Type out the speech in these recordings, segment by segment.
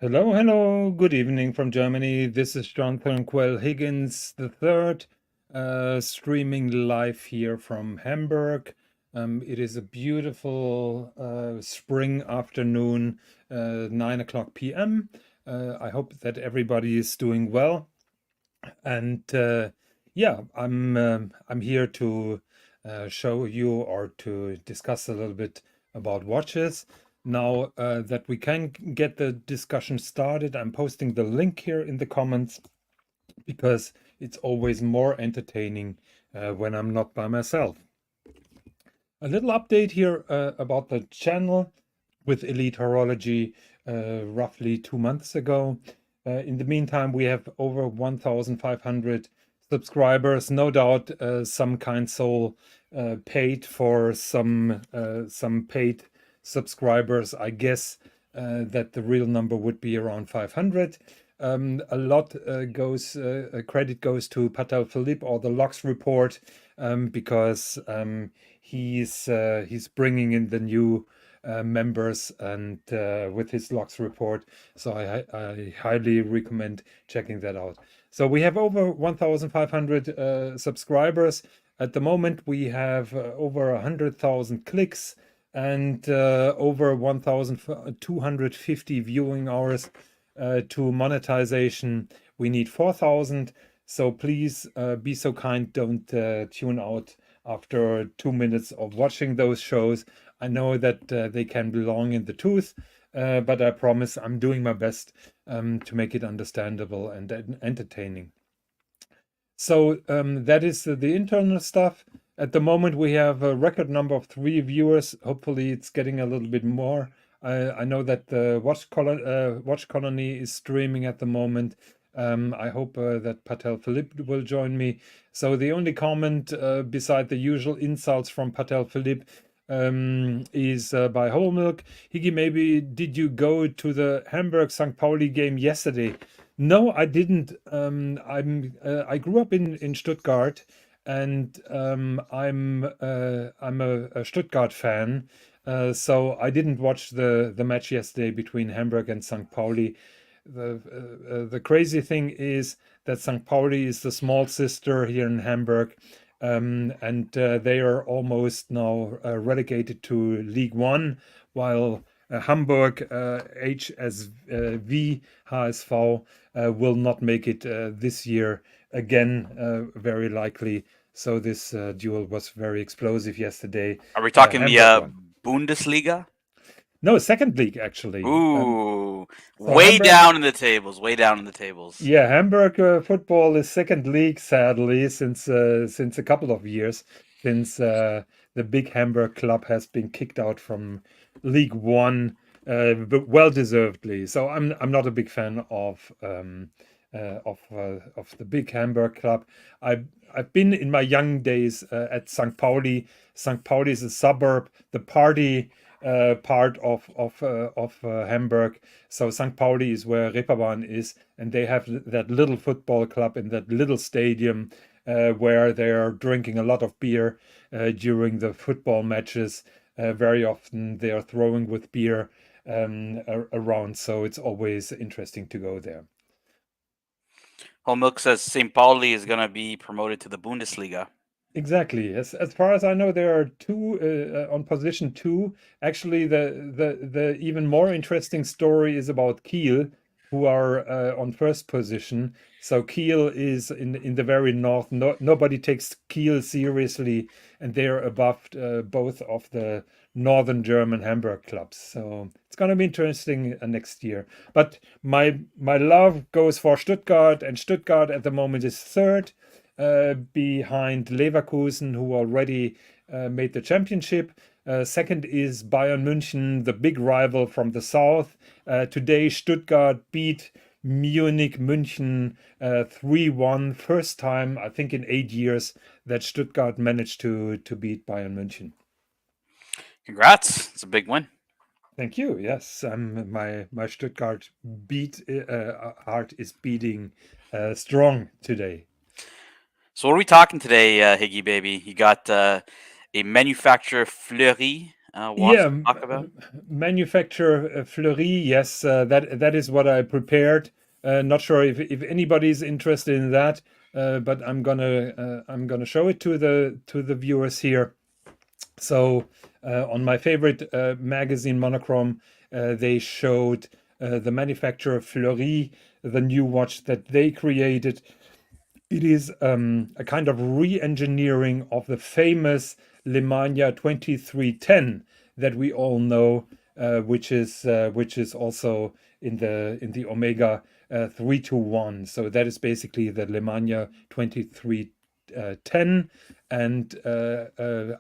Hello, hello. Good evening from Germany. This is Jonathan Quell Higgins the third, streaming live here from Hamburg. It is a beautiful spring afternoon, 9 o'clock p.m. I hope that everybody is doing well. And yeah, I'm here to show you or to discuss a little bit about watches. Now that we can get the discussion started, I'm posting the link here in the comments because it's always more entertaining when I'm not by myself. A little update here about the channel with Elite Horology roughly 2 months ago. In the meantime, we have over 1,500 subscribers. No doubt, some kind soul paid for some paid subscribers. I guess that the real number would be around 500. A lot credit goes to Patel Philippe or the Lux report because he's bringing in the new members and with his Lux report. So I highly recommend checking that out. So we have over 1,500 subscribers. At the moment, we have over 100,000 clicks and over 1,250 viewing hours. To monetization, we need 4,000. So please be so kind, don't tune out after 2 minutes of watching those shows. I know that they can be long in the tooth, but I promise I'm doing my best to make it understandable and entertaining. So that is the internal stuff. At the moment, we have a record number of 3 viewers. Hopefully, it's getting a little bit more. I know that the Watch Colony is streaming at the moment. I hope that Patel Philippe will join me. So the only comment beside the usual insults from Patel Philippe is by Whole Milk. Higgy, maybe did you go to the Hamburg St. Pauli game yesterday? No, I didn't. I grew up in Stuttgart, and I'm a Stuttgart fan. So I didn't watch the match yesterday between Hamburg and St. Pauli. The crazy thing is that St. Pauli is the small sister here in Hamburg, and they are almost now relegated to League One, while Hamburg HSV will not make it this year again, very likely. So this duel was very explosive yesterday. Are we talking Hamburg the won. Bundesliga? No, second league actually. Ooh, So way Hamburg, down in the tables. Way down in the tables. yeah, Hamburg football is second league, sadly, since a couple of years, since the big Hamburg club has been kicked out from League One, but well deservedly. So I'm not a big fan of the big Hamburg club. I've been in my young days at St. Pauli. St. Pauli is a suburb, the party part of Hamburg. So St. Pauli is where Reeperbahn is, and they have that little football club in that little stadium where they are drinking a lot of beer during the football matches. Very often they are throwing with beer around, so it's always interesting to go there. Whole Milk says St. Pauli is going to be promoted to the Bundesliga. Exactly. As far as I know, there are two on position 2. Actually, the even more interesting story is about Kiel, who are on first position. So Kiel is in the very north. Nobody takes Kiel seriously, and they are above both of the northern German Hamburg clubs. So it's going to be interesting next year. But my love goes for Stuttgart, and Stuttgart at the moment is third. Behind Leverkusen, who already made the championship. Second is Bayern München, the big rival from the south. Today, Stuttgart beat Munich München 3-1. First time, I think, in 8 years that Stuttgart managed to beat Bayern München. Congrats. It's a big win. Thank you. Yes, my Stuttgart heart is beating strong today. So what are we talking today, Higgy baby? You got a manufacturer Fleury watch to talk about? Manufacturer Fleury. Yes, that is what I prepared. Not sure if anybody's interested in that, but I'm gonna show it to the viewers here. So on my favorite magazine Monochrome, they showed the manufacturer Fleury, the new watch that they created. It is a kind of re-engineering of the famous Lemania 2310 that we all know, which is also in the Omega 321. So that is basically the Lemania 2310, and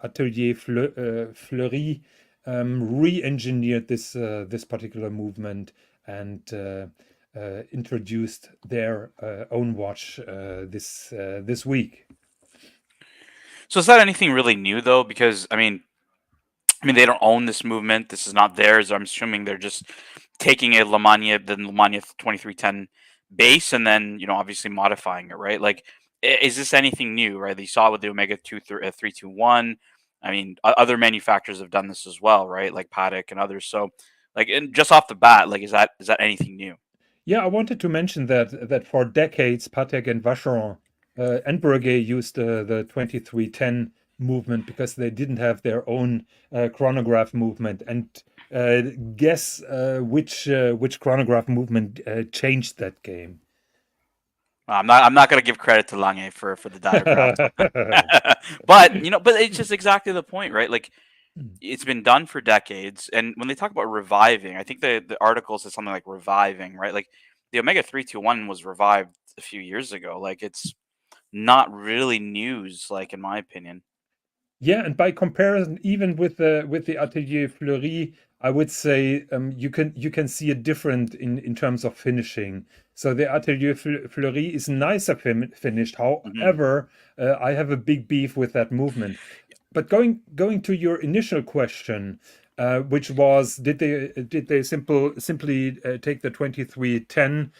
Atelier Fleury re-engineered this particular movement and introduced their own watch this week. So is that anything really new though? Because I mean, they don't own this movement. This is not theirs. I'm assuming they're just taking a the Lemania 2310 base, and then obviously modifying it, right? Like, is this anything new, right? You saw it with the Omega 321. I mean, other manufacturers have done this as well, right? Like Patek and others. So, like, and just off the bat, like, is that anything new? Yeah, I wanted to mention that for decades, Patek and Vacheron and Breguet used the 2310 movement because they didn't have their own chronograph movement. And guess which chronograph movement changed that game? I'm not gonna give credit to Lange for the diagrams, but but it's just exactly the point, right? Like, it's been done for decades, and when they talk about reviving, I think the article says something like reviving, right? Like, the Omega 321 was revived a few years ago. Like, it's not really news, like, in my opinion. Yeah, and by comparison, even with the Atelier Fleury, I would say you can see a different in terms of finishing. So the Atelier Fleury is nicer finished. Mhm. However, I have a big beef with that movement. But going to your initial question, which was did they simply take the 2310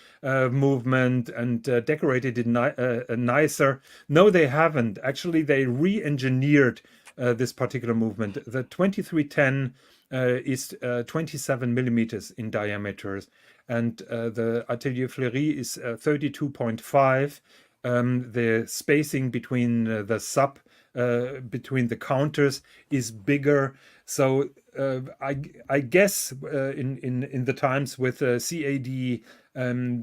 movement and decorated it nicer? No, they haven't. Actually, they re-engineered this particular movement. The 2310 is 27 millimeters in diameters, and the Atelier Fleury is 32.5. The spacing between between the counters is bigger. So I guess in the times with CAD,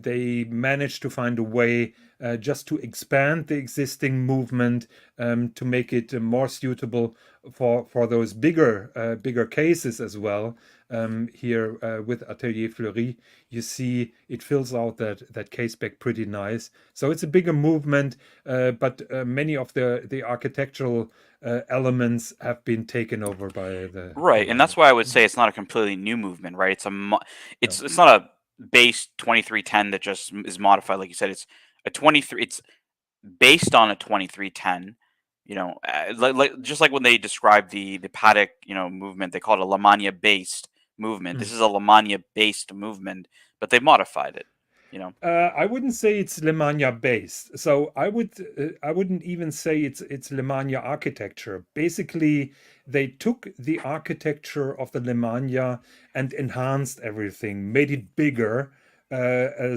they managed to find a way just to expand the existing movement to make it more suitable for those bigger cases as well. Here with Atelier Fleury, you see it fills out that case back pretty nice. So it's a bigger movement, but many of the architectural elements have been taken over by the Right, and that's Lange. why I would say it's not a completely new movement, right? No. It's not a base 2310 that just is modified, like you said. It's a 23. It's based on a 2310. Just like when they describe the Patek movement, they call it a Lamania based movement. This Mm. is a Lamania based movement, but they modified it. You know, I wouldn't say it's Lemania based. So I wouldn't even say it's Lemania architecture. Basically, they took the architecture of the Lemania and enhanced everything, made it bigger.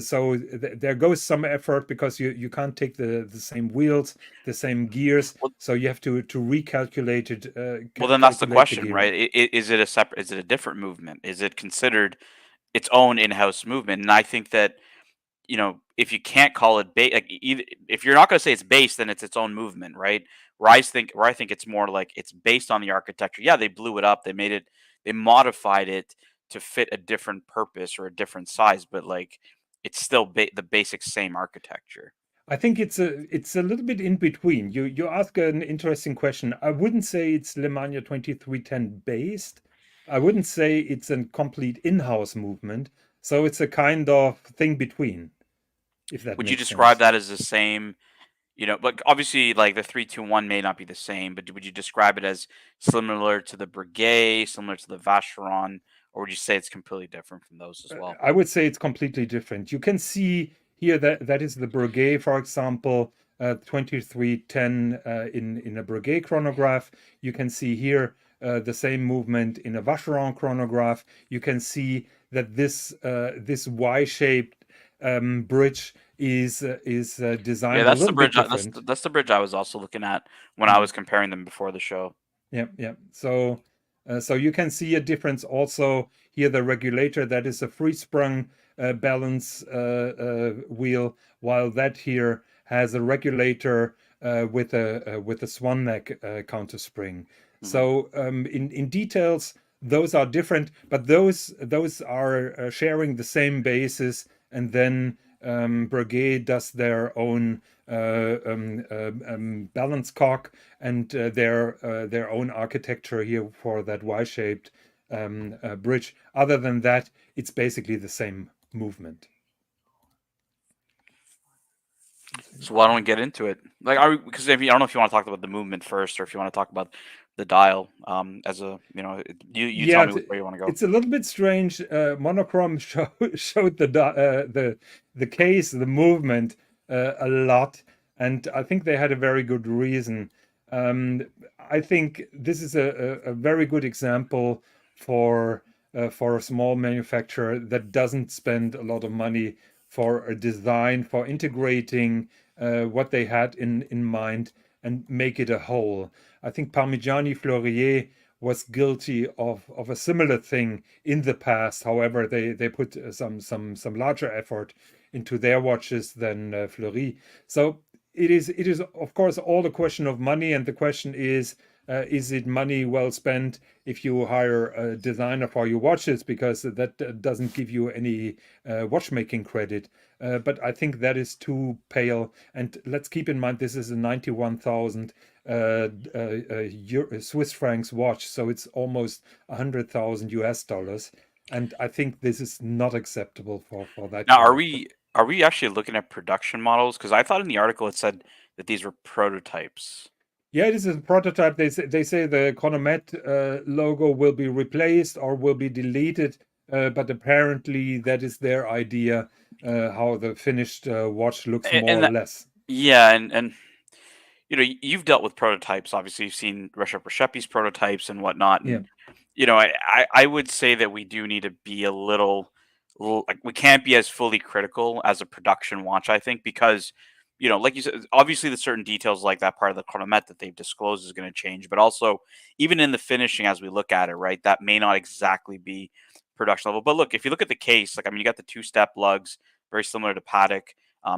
So there goes some effort because you can't take the same wheels, the same gears. well, So you have to recalculate it, then that's the calculate the question, gearing. right? Is it a separate? Is it a different movement? Is it considered its own in-house movement? And I think that if you can't call it base, like, if you're not going to say it's based, then it's its own movement, right? Where I think it's more like it's based on the architecture. Yeah, they blew it up, they modified it to fit a different purpose or a different size, but like it's still the basic same architecture. I think it's a little bit in between. You ask an interesting question. I wouldn't say it's Lemania 2310 based. I wouldn't say it's a complete in-house movement. So it's a kind of thing between, if that Would you makes describe sense. that as the same? But obviously, like the 321 may not be the same, but would you describe it as similar to the Breguet, similar to the Vacheron, or would you say it's completely different from those as well? I would say it's completely different. You can see here that is the Breguet, for example, 2310 in a Breguet chronograph. You can see here the same movement in a Vacheron chronograph, you can see that this Y-shaped bridge is Yeah, designed a that's the little bit bridge. different. That's the bridge I was also looking at when I was comparing them before the show. Yeah, yeah. So you can see a difference also here. The regulator, that is a free sprung balance wheel, while that here has a regulator with a swan neck counter spring. So in details, those are different, but those are sharing the same basis. And then Breguet does their own balance cock and their own architecture here for that Y-shaped bridge. Other than that, it's basically the same movement. So why don't we get into it? Like, because I don't know if you want to talk about the movement first, or if you want to talk about the dial. As a you tell Yeah, me where you want to go. it's a little bit strange. Monochrome showed the case, the movement a lot, and I think they had a very good reason. I think this is a very good example for a small manufacturer that doesn't spend a lot of money for a design, for integrating what they had in mind and make it a whole. I think Parmigiani Fleurier was guilty of a similar thing in the past. However, they put some larger effort into their watches than Fleury. So it is of course all a question of money, and the question is it money well spent if you hire a designer for your watches, because that doesn't give you any watchmaking credit. But I think that is too pale. And let's keep in mind this is a 91,000 Swiss francs watch, so it's almost 100,000 US dollars. And I think this is not acceptable for that Now, kind are of. we actually looking at production models? Because I thought in the article it said that these were prototypes. Yeah, this is a prototype. They say the Chronomet logo will be replaced or will be deleted, but apparently that is their idea how the finished watch looks more And or that, less. yeah, and you've dealt with prototypes. Obviously, you've seen Reshepi's prototypes and whatnot, Yeah. and I would say that we do need to be a little like we can't be as fully critical as a production watch. I think because like you said, obviously the certain details like that part of the chronomet that they've disclosed is going to change, but also even in the finishing as we look at it, right, that may not exactly be production level. But look, if you look at the case, like I mean, you got the two-step lugs, very similar to Paddock,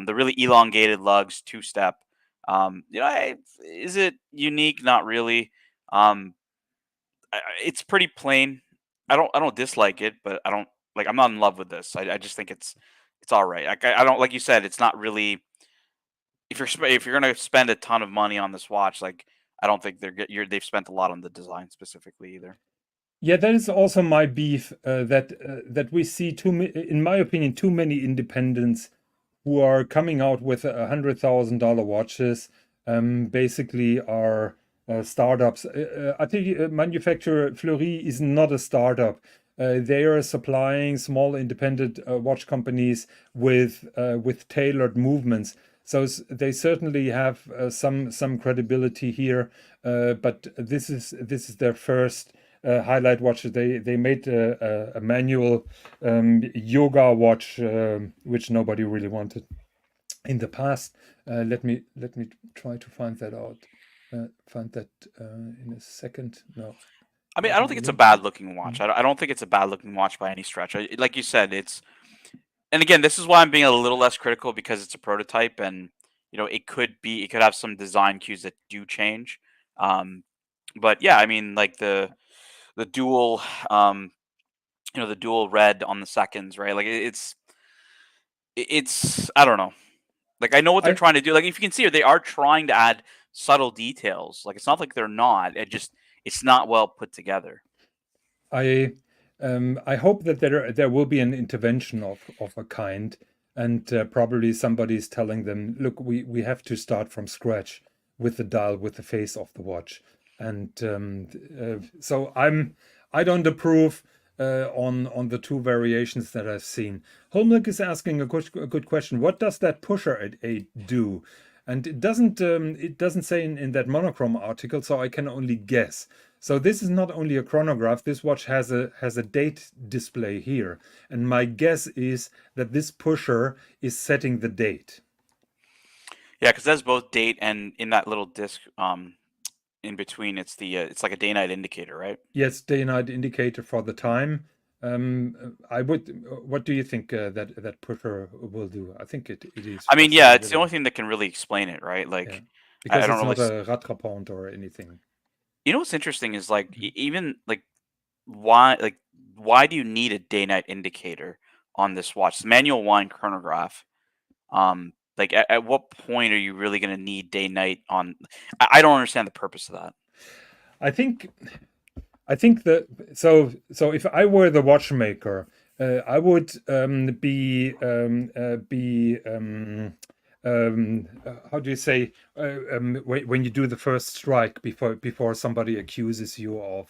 the really elongated lugs, two-step. Is it unique? Not really. Um, it's pretty plain. I don't dislike it, but I don't like. I'm not in love with this. I just think it's all right. I don't like you said. It's not really. If you're gonna spend a ton of money on this watch, like I don't think they've spent a lot on the design specifically either. Yeah, that is also my beef. That we see in my opinion, too many independents who are coming out with $100,000 watches. Basically, are startups. I think manufacturer Fleury is not a startup. They are supplying small independent watch companies with tailored movements. So they certainly have some credibility here. But this is their first highlight watch. They made a manual yoga watch, which nobody really wanted in the past. Let me try to find that out. Find that in a second. No, I mean, I don't doesn't think it's a really. bad looking watch. Mm. I don't think it's a bad looking watch by any stretch. Like you said, and again, this is why I'm being a little less critical because it's a prototype, and it could have some design cues that do change. Um, but yeah, I mean, like the dual, the dual red on the seconds, right? Like it's I don't know. Like I know what they're I trying to do. Like if you can see, they are trying to add subtle details. Like it's not like they're not. It's not well put together. I I hope that there will be an intervention of a kind, and probably somebody's telling them, look, we have to start from scratch with the dial, with the face of the watch, and so I don't approve on the two variations that I've seen. Holmberg is asking a good question. What does that pusher at 8 do? and it doesn't say in that monochrome article, so I can only guess. So this is not only a chronograph. This watch has a date display here, and my guess is that this pusher is setting the date. Yeah, because that's both date and in that little disc in between, it's the it's like a day-night indicator, right? Yes, day-night indicator for the time. I would. What do you think that pusher will do? I think it is I mean, for yeah, it's the only stability. thing that can really explain it, right? Yeah, Like, I because don't it's really. not a rattrapante or anything. You know what's interesting is like Mhm. even why do you need a day-night indicator on this watch? It's manual wind chronograph. Like at what point are you really going to need day-night on? I don't understand the purpose of that. I think that so if I were the watchmaker, I would how do you say when you do the first strike before somebody accuses you of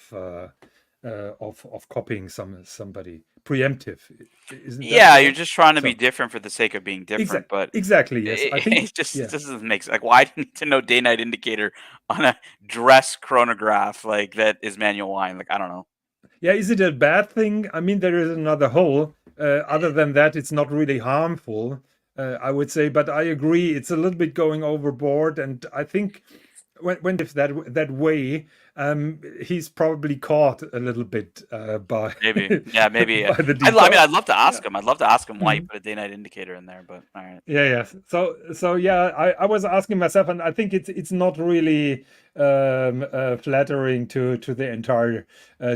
copying somebody preemptive, isn't that Yeah, you're right? just trying to be So different for the sake of being different, but exactly, yes. I think it just yeah. it doesn't make sense. Like, why do you need to know day-night indicator on a dress chronograph like that is manual wind? Like, I don't know. Yeah, is it a bad thing? I mean, there is another hole. Other than that, it's not really harmful, I would say. But I agree, it's a little bit going overboard. And I think when if that way, he's probably caught a little bit by Maybe. Yeah, maybe. by the I mean, detail. I'd love to Yeah. ask him. I'd love to ask him why you Mhm. put a day-night indicator in there, but all right. Yeah, yeah. So yeah, I was asking myself, and I think it's not really flattering to the entire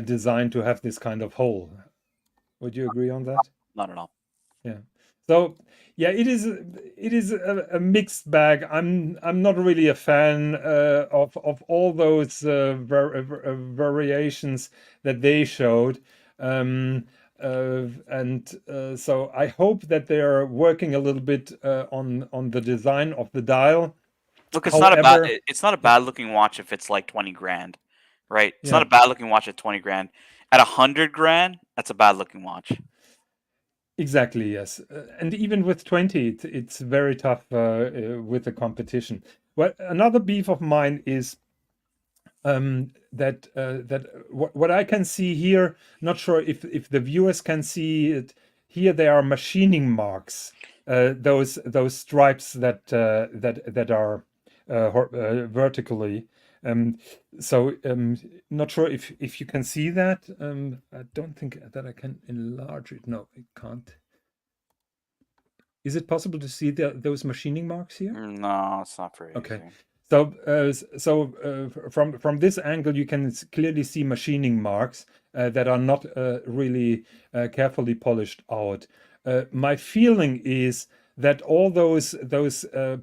design to have this kind of hole. Would you agree on that? Not at all. Yeah. So yeah, it is a mixed bag. I'm not really a fan of all those variations that they showed. And so I hope that they are working a little bit on the design of the dial. Look, However, it's not a yeah, bad looking watch if it's like 20 grand, right? It's not yeah. a bad looking watch at 20 grand. At 100 grand, that's a bad looking watch. Exactly, yes. And even with 20, it's very tough with the competition. Well, another beef of mine is that what I can see here, not sure if the viewers can see it here, there are machining marks, those stripes that are vertically. Um, so not sure if you can see that. I don't think that I can enlarge it. No, I can't. Is it possible to see those machining marks here? No, it's not very Okay. easy. So from this angle, you can clearly see machining marks that are not really carefully polished out. My feeling is that all those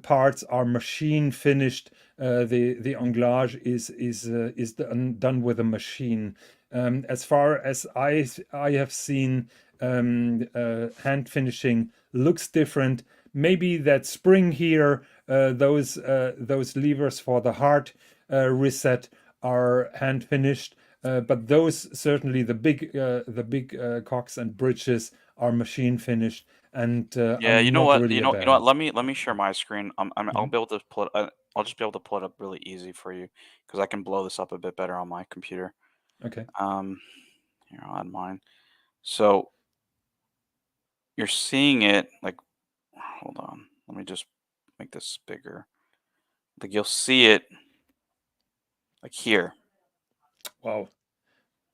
parts are machine finished. The anglage is done with a machine. As far as I have seen, hand finishing looks different. Maybe that spring here, those levers for the heart reset are hand finished, but those certainly the big cocks and bridges are machine finished, and Yeah, you I'm know not what? really a You know what? fan. Let me share my screen. I'll Mhm. be able to pull it. I'll just be able to pull it up really easy for you because I can blow this up a bit better on my computer. Okay. Um, Here, I'll add mine. So you're seeing it like, hold on. Let me just make this bigger. Like you'll see it like here. Wow.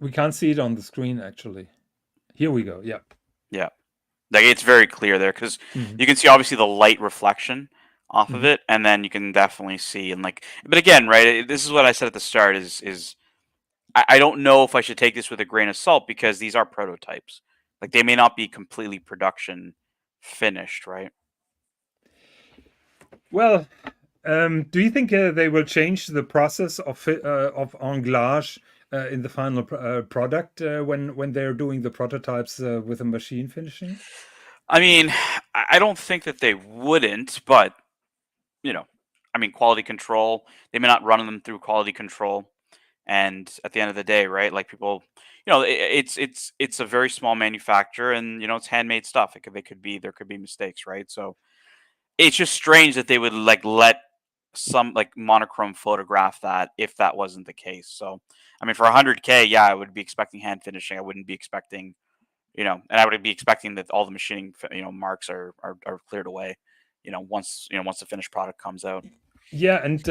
We can't see it on the screen actually. Here we go. Yeah. Yeah. Like it's very clear there because Mhm. you can see obviously the light reflection off of Mhm. it, and then you can definitely see and like. But again, right? This is what I said at the start. Is I don't know if I should take this with a grain of salt because these are prototypes. Like they may not be completely production finished, right? Well, do you think they will change the process of anglage in the final product when they're doing the prototypes with a machine finishing? I mean, I don't think that they wouldn't, but you know, I mean, quality control. They may not run them through quality control, and at the end of the day, right? Like people, it's a very small manufacturer, and it's handmade stuff. They could be there could be mistakes, right? So it's just strange that they would like let some like monochrome photograph that if that wasn't the case. So, I mean, for 100K, yeah, I would be expecting hand finishing. I wouldn't be expecting, and I would be expecting that all the machining, marks are cleared away, once the finished product comes out. Yeah, and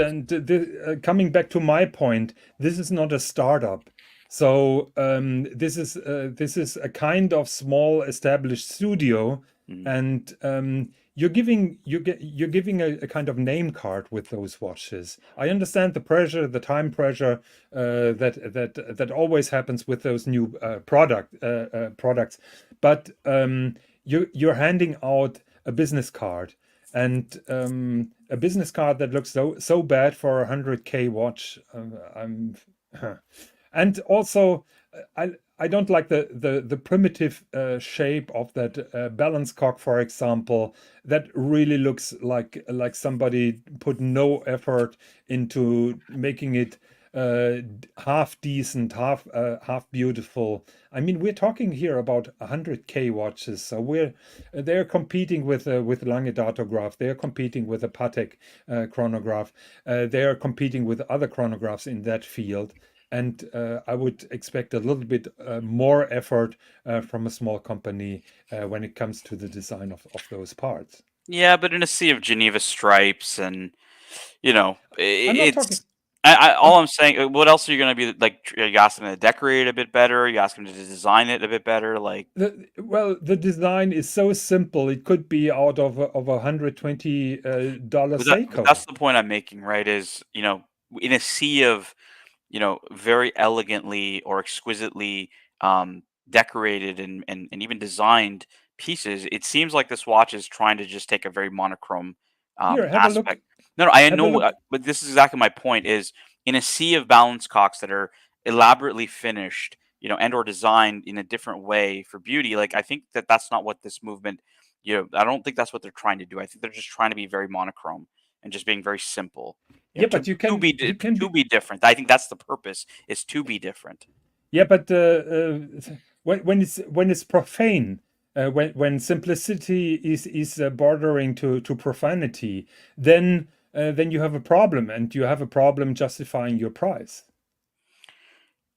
coming back to my point, this is not a startup. So this is a kind of small established studio, Mhm. and you're giving a kind of name card with those watches. I understand the pressure, the time pressure that always happens with those new products, but you're handing out a business card, and a business card that looks so bad for a 100K watch. I'm and also I don't like the primitive shape of that balance cock, for example. That really looks like somebody put no effort into making it half decent, half beautiful. I mean, we're talking here about 100K watches, so they're competing with Lange Datograph. They're competing with a Patek chronograph. They are competing with other chronographs in that field. And I would expect a little bit more effort from a small company when it comes to the design of those parts. Yeah, but in a sea of Geneva stripes and I'm not talking. it's I'm all I'm saying. What else are you gonna be like? Are you asking them to decorate it a bit better? Are you asking them to design it a bit better? Like, well, the design is so simple. It could be out of $120 but that's Seiko. the point I'm making, right? Is in a sea of very elegantly or exquisitely decorated and even designed pieces, it seems like this watch is trying to just take a very monochrome Here, have a look. aspect. No, no, I Have a know, look. but this is exactly my point. Is in a sea of balance cocks that are elaborately finished, and or designed in a different way for beauty. Like I think that that's not what this movement. I don't think that's what they're trying to do. I think they're just trying to be very monochrome and just being very simple. Yeah, To but you can to be. be different. I think that's the purpose, is to be different. Yeah, but when it's profane, when simplicity is bordering to profanity, then you have a problem, and you have a problem justifying your price.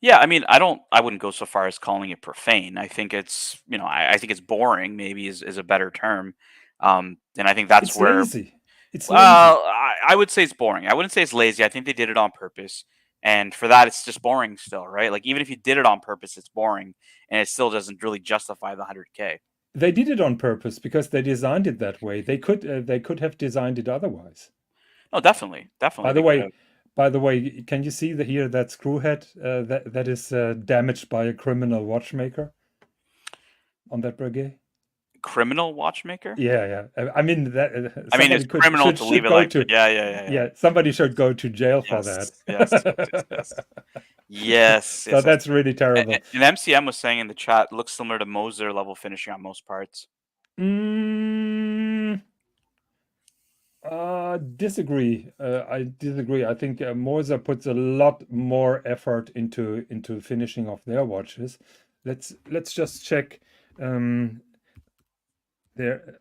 Yeah, I mean, I wouldn't go so far as calling it profane. I think it's, I think it's boring, maybe is a better term. And I think that's It's where, lazy. It's well, lazy. I would say it's boring. I wouldn't say it's lazy. I think they did it on purpose. And for that, it's just boring still, right? Like, even if you did it on purpose, it's boring. And it still doesn't really justify the 100K. They did it on purpose because they designed it that way. They could have designed it otherwise. No, definitely. By Definitely. the They could way, have. can you see here that screw head that is damaged by a criminal watchmaker on that breguet? Criminal watchmaker? I mean that I mean, it's somebody could criminal to leave should it go like to. that. Yeah, yeah, yeah, yeah. Yeah, somebody should go to jail for Yes, yes, yes, yes, that. yes. Yes, So yes, yes. that's really terrible. And MCM was saying in the chat, looks similar to Moser level finishing on most parts. Mm, disagree. I disagree. I think Moser puts a lot more effort into finishing off their watches. Let's just check um, their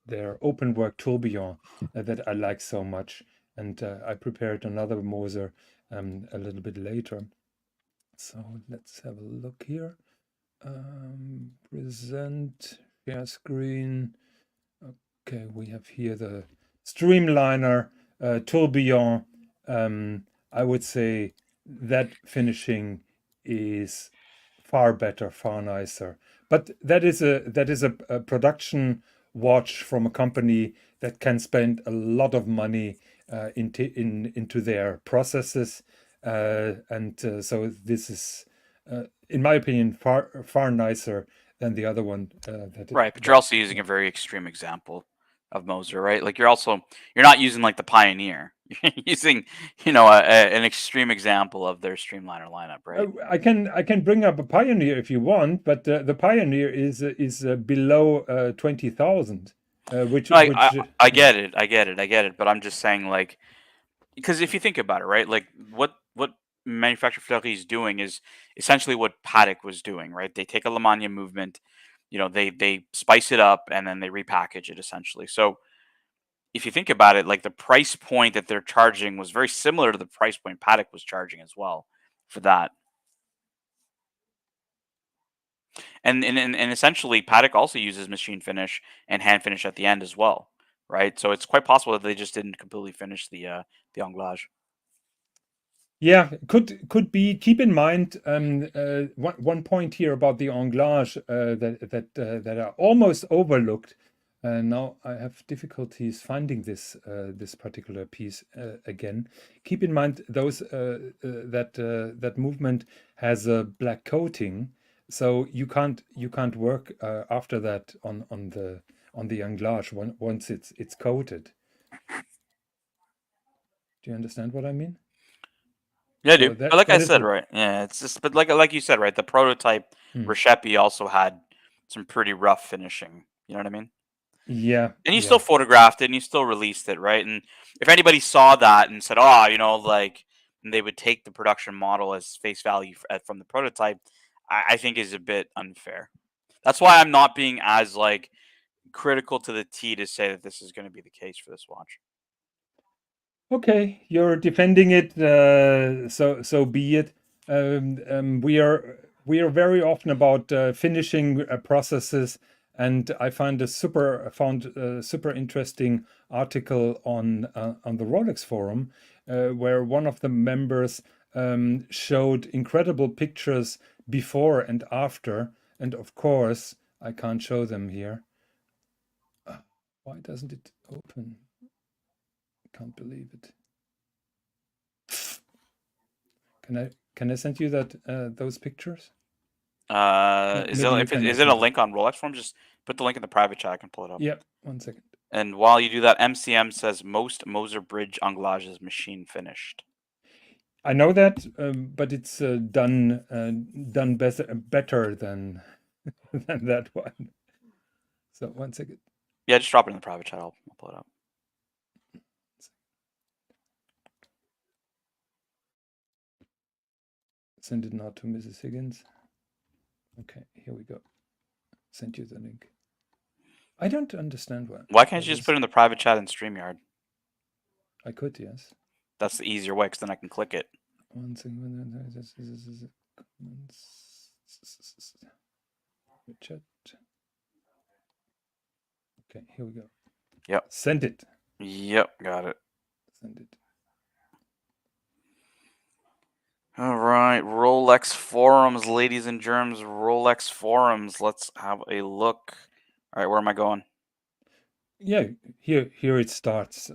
their open work tourbillon that I like so much, and I prepared another Moser a little bit later. So let's have a look here. Present, share screen. Okay, we have here the Streamliner, Tourbillon. I would say that finishing is far better, far nicer. But that is a production watch from a company that can spend a lot of money into their processes, and so this is, in my opinion, far nicer than the other one Right, but you're also using a very extreme example of Moser, right? Like you're not using like the Pioneer. You're using, an extreme example of their Streamliner lineup, right? I can bring up a Pioneer if you want, but the Pioneer is below 20,000, No, which I get it, I get it, I get it. But I'm just saying, like, because if you think about it, right, like what manufacturer Fleury is doing is essentially what Patek was doing, right? They take a Lemania movement, they spice it up and then they repackage it essentially. So if you think about it, like the price point that they're charging was very similar to the price point Paddock was charging as well for that. And essentially, Paddock also uses machine finish and hand finish at the end as well, right? So it's quite possible that they just didn't completely finish the anglage. Yeah, could be. Keep in mind one point here about the anglage that are almost overlooked. Now I have difficulties finding this particular piece again. Keep in mind those that movement has a black coating, so you can't work after that on the anglage once it's coated. Do you understand what I mean? Yeah, I So do. But like I that is said, it. right? Yeah, it's just, but like you said, right? The prototype Reshepi also had some pretty rough finishing. You know what I mean? Yeah, And you yeah. still photographed it and you still released it, right? And if anybody saw that and said, "Oh, like," and they would take the production model as face value from the prototype, I think is a bit unfair. That's why I'm not being as like critical to the T to say that this is going to be the case for this watch. Okay, you're defending it, so be it. We are very often about finishing processes, and I found a super interesting article on the Rolex forum, where one of the members showed incredible pictures before and after, and of course I can't show them here. Why doesn't it open? Can't believe it. Can I send you those pictures? Is Maybe you it can is it a send it. link on Rolex forum? Just put the link in the private chat. I can pull it up. Yeah, 1 second. And while you do that, MCM says most Moser bridge anglage is machine finished. I know that, but it's done better than than that one. So 1 second. Yeah, just drop it in the private chat. I'll pull it up. Send it now to Mrs. Higgins. Okay, here we go. Send you the link. I don't understand why. Why can't you just put it in the private chat in StreamYard? I could, yes. That's the easier way, because then I can click it. 1 second. Chat. Okay, here we go. Yep. Send it. Yep, got it. Send it. All right, Rolex forums, ladies and germs. Rolex forums. Let's have a look. All right, where am I going? Yeah, here it starts.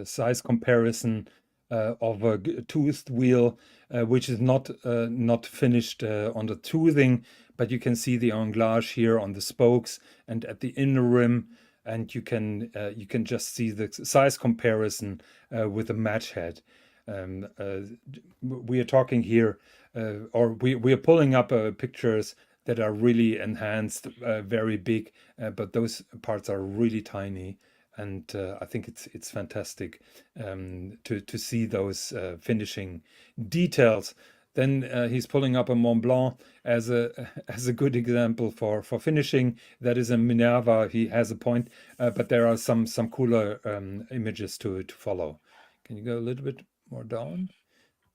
Size comparison of a toothed wheel, which is not finished on the toothing, but you can see the anglage here on the spokes and at the inner rim, and you can just see the size comparison with the match head. We are talking here, or we are pulling up pictures that are really enhanced, very big, but those parts are really tiny, and I think it's fantastic to see those finishing details. Then he's pulling up a Mont Blanc as a good example for finishing. That is a Minerva. He has a point, but there are some cooler images to follow. Can you go a little bit more down?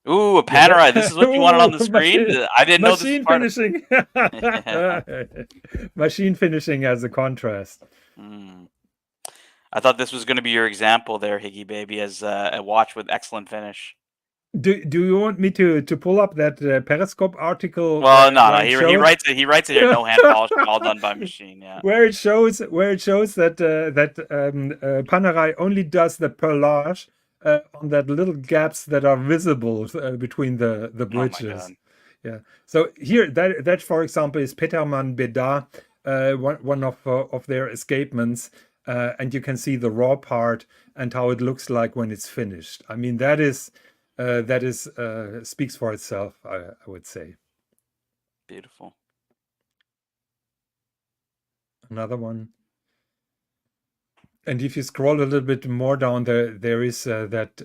Ooh, a Panerai. This is what you wanted on the screen? I didn't know this was Machine part finishing. Machine finishing as a contrast. I thought this was going to be your example there, Higgy Baby, as a watch with excellent finish. Do you want me to pull up that Periscope article? Well, no. He writes it. He writes it here. No hand polish, all done by machine. Yeah. Where it shows that Panerai only does the perlage on that little gaps that are visible between the bridges. Oh my God. Yeah. So here, that for example is Petermann Beda, one of their escapements, and you can see the raw part and how it looks like when it's finished. I mean, that is speaks for itself, I would say. Beautiful. Another one. And if you scroll a little bit more down, there is that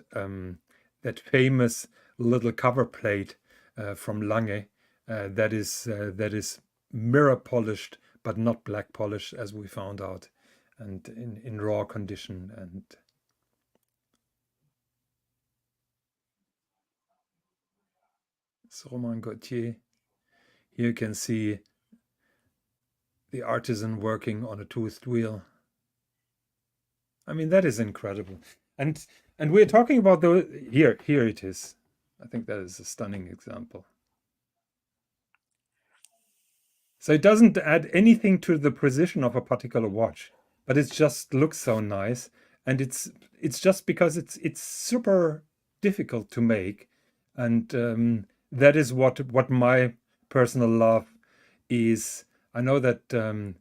famous little cover plate from Lange that is mirror polished but not black polished, as we found out, and in raw condition. And It's Romain Gauthier. Here you can see the artisan working on a toothed wheel. I mean, that is incredible. And we're talking about the here it is. I think that is a stunning example. So it doesn't add anything to the precision of a particular watch, but it just looks so nice. And it's just because it's super difficult to make, and that is what my personal love is. I know that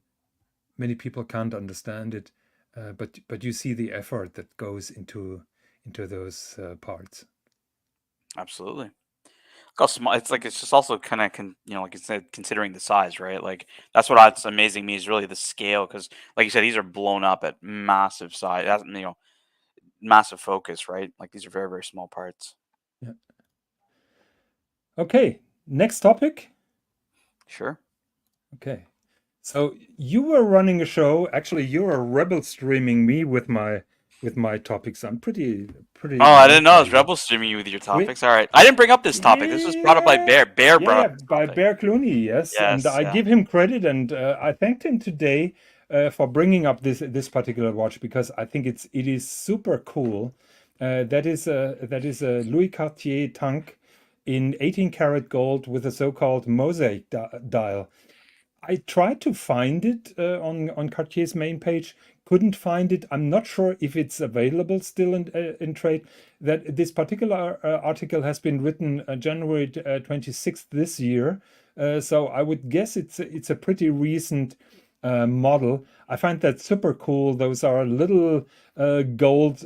many people can't understand it, but you see the effort that goes into those parts. Absolutely. Look how small it's like. It's just also kind of like you said, considering the size, right? Like that's what's amazing me is really the scale, because like you said, these are blown up at massive size. That's, massive focus, right? Like these are very, very small parts. Yeah. Okay, next topic. Sure. Okay. So you were running a show. Actually, you were rebel streaming me with my topics. I'm pretty Oh, I didn't impressed know I by was you. rebel streaming you with your We, topics. All right, I didn't bring up this topic. This was brought up by yeah, Bear. Bear yeah, brought yeah, up this by topic. Bear Clooney, yes, and Yes, I yeah. give him credit, and I thanked him today for bringing up this particular watch because I think it is super cool. That is a Louis Cartier tank in 18 karat gold with a so-called mosaic dial. I tried to find it on Cartier's main page, couldn't find it. I'm not sure if it's available still in trade. That this particular article has been written January 26th this year, so I would guess it's a pretty recent model. I find that super cool. Those are little gold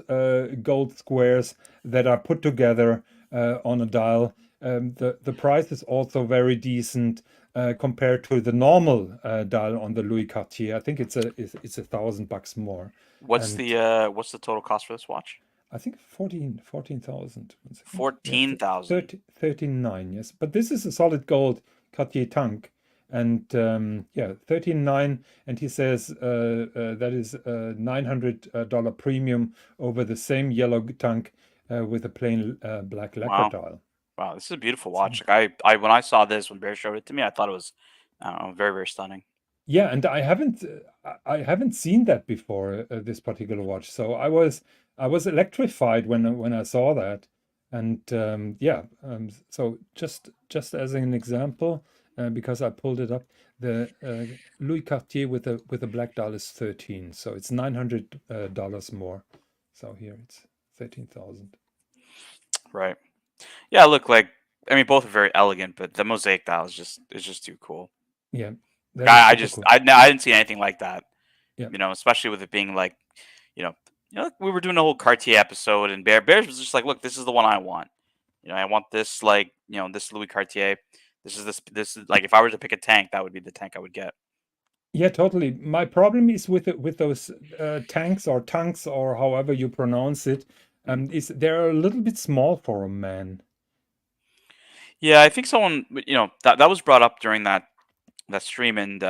squares that are put together on a dial. The price is also very decent compared to the normal dial on the Louis Cartier. I think it's $1,000 more. What's And the total cost for this watch? I think 14,000. 1 second. Yeah, 14,000. 13.9, yes. But this is a solid gold Cartier tank. And yeah, 13.9. And he says that is a $900 premium over the same yellow tank with a plain black lacquer Wow. dial. Wow, this is a beautiful So, watch. Like I when I saw this when Bear showed it to me, I thought it was, I don't know, very, very stunning. yeah, and I haven't seen that before, this particular watch. So I was electrified when I saw that. And yeah, so just as an example, because I pulled it up, the Louis Cartier with a black dial is 13, so it's $900 more. So here it's 13,000. Right. Yeah, look, like I mean, both are very elegant, but the mosaic dial is just too cool. Yeah, Like that is I super just cool. I didn't see anything like that. Yeah. Especially with it being like, we were doing a whole Cartier episode, and Bears was just like, look, this is the one I want. I want this, like, this Louis Cartier. This is like, if I were to pick a tank, that would be the tank I would get. Yeah, totally. My problem is with those tanks or tanks or however you pronounce it, Mhm. is they're a little bit small for a man. Yeah, I think someone, that was brought up during that stream, and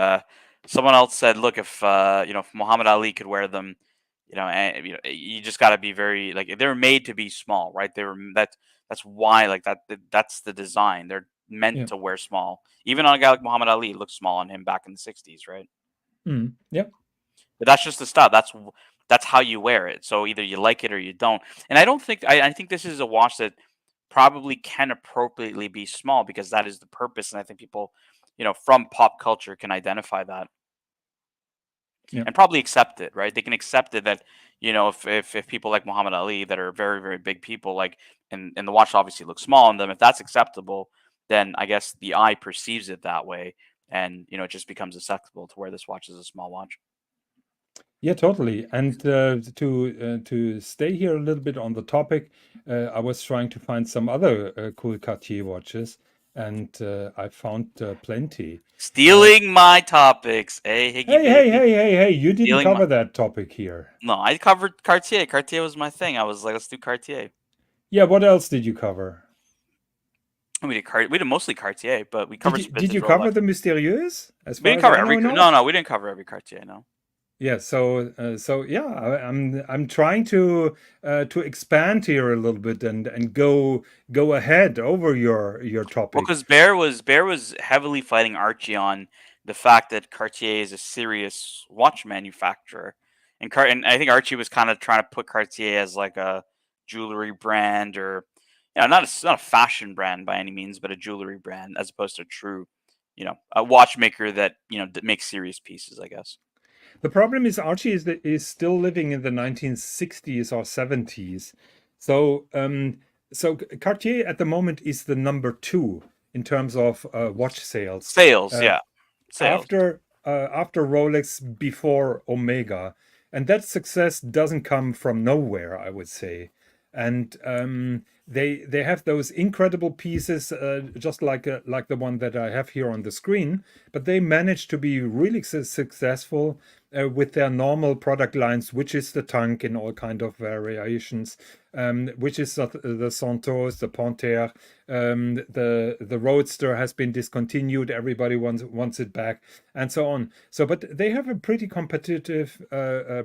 someone else said, look, if Muhammad Ali could wear them, you just got to be very, like, they're made to be small, right? That's why, like, that's the design. They're meant Yeah. to wear small. Even on a guy like Muhammad Ali, it looked small on him back in the '60s, right? Yep. But that's just the style. That's how you wear it. So either you like it or you don't. And I think this is a watch that probably can appropriately be small, because that is the purpose. And I think people, from pop culture can identify that Yeah. and probably accept it, right? They can accept it that, if people like Muhammad Ali that are very, very big people, like, and the watch obviously looks small on them, if that's acceptable, then I guess the eye perceives it that way. And, it just becomes acceptable to wear this watch as a small watch. Yeah, totally. And to stay here a little bit on the topic, I was trying to find some other cool Cartier watches, and I found plenty. Stealing my topics. Hey, Higgy Hey, hey, baby. hey, hey, hey! You didn't Stealing my. cover that topic here. No, I covered Cartier. Cartier was my thing. I was like, let's do Cartier. Yeah, what else did you cover? We did mostly Cartier, but we Did covered you some did vintage you Rolex. cover the Mystérieuse? As We far didn't as cover I know, every. not. No, no, we didn't cover every Cartier. No. Yeah, so yeah, I'm trying to expand here a little bit and go ahead over your Well, topic. because Bear was heavily fighting Archie on the fact that Cartier is a serious watch manufacturer, and I think Archie was kind of trying to put Cartier as like a jewelry brand, or not a fashion brand by any means, but a jewelry brand as opposed to a true, a watchmaker that makes serious pieces, I guess. The problem is Archie is still living in the 1960s or 70s. So Cartier at the moment is the number two in terms of watch sales. Sales, Uh, yeah, sales. after Rolex, before Omega, and that success doesn't come from nowhere, I would say. And they have those incredible pieces, just like the one that I have here on the screen, but they manage to be really successful with their normal product lines, which is the tank in all kind of variations, which is the Santos, the Panthère, the Roadster has been discontinued. Everybody wants it back, and so on. So, but they have a pretty competitive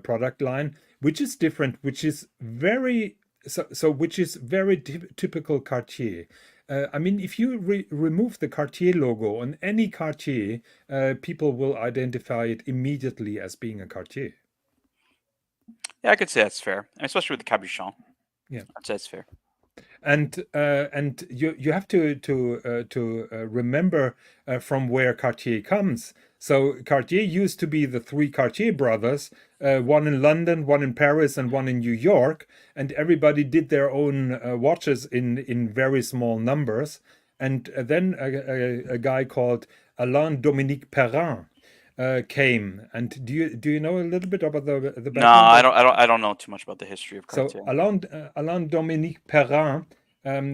product line, which is different, which is very which is very typical Cartier. I mean, if you remove the Cartier logo on any Cartier, people will identify it immediately as being a Cartier. Yeah, I could say that's fair, especially with the capuchon. Yeah. I'd say it's fair. And you have to remember from where Cartier comes. So Cartier used to be the three Cartier brothers, one in London, one in Paris, and one in New York, and everybody did their own watches in very small numbers. And then a guy called Alain Dominique Perrin came. And do you know a little bit about the No, background I of? don't. I don't know too much about the history of So Cartier. Alain Dominique Perrin,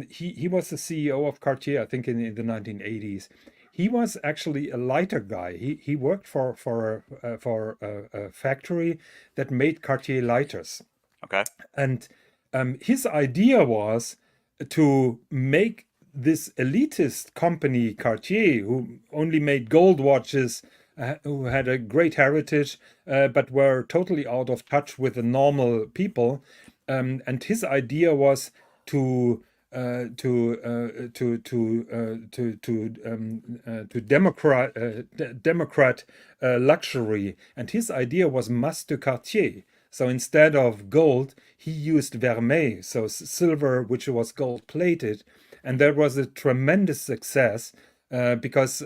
he was the CEO of Cartier, I think, in the 1980s. He was actually a lighter guy. He worked for a factory that made Cartier lighters, Okay. and his idea was to make this elitist company Cartier, who only made gold watches, who had a great heritage, but were totally out of touch with the normal people. And his idea was to democrat luxury, and his idea was mas de Cartier. So instead of gold, he used vermeil, so silver, which was gold plated, and Mhm. that was a tremendous success because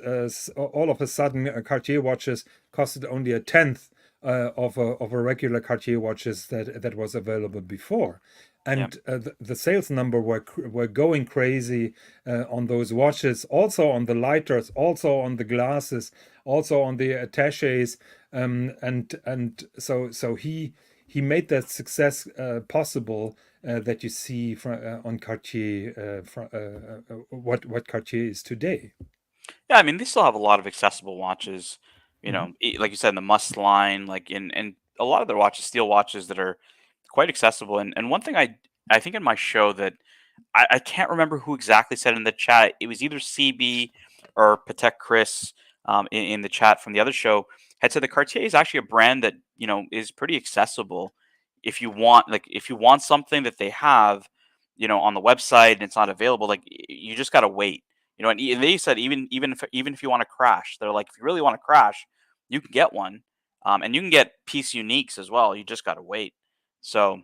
all of a sudden Cartier watches costed only a tenth of a regular Cartier watches that was available before. Yeah. And the sales number were going crazy on those watches, also on the lighters, also on the glasses, also on the attaches, and so he made that success possible that you see on Cartier, what Cartier is today. Yeah. I mean, they still have a lot of accessible watches. Mhm. Like you said, in the Must line, like and a lot of their watches, steel watches that are quite accessible. And one thing I think in my show that I can't remember who exactly said in the chat. It was either CB or Patek Chris in the chat from the other show had said that Cartier is actually a brand that is pretty accessible. If you want something that they have, on the website and it's not available, like you just gotta wait. And they said even if you want to crash, they're like if you really want to crash, you can get one, and you can get piece uniques as well. You just gotta wait. So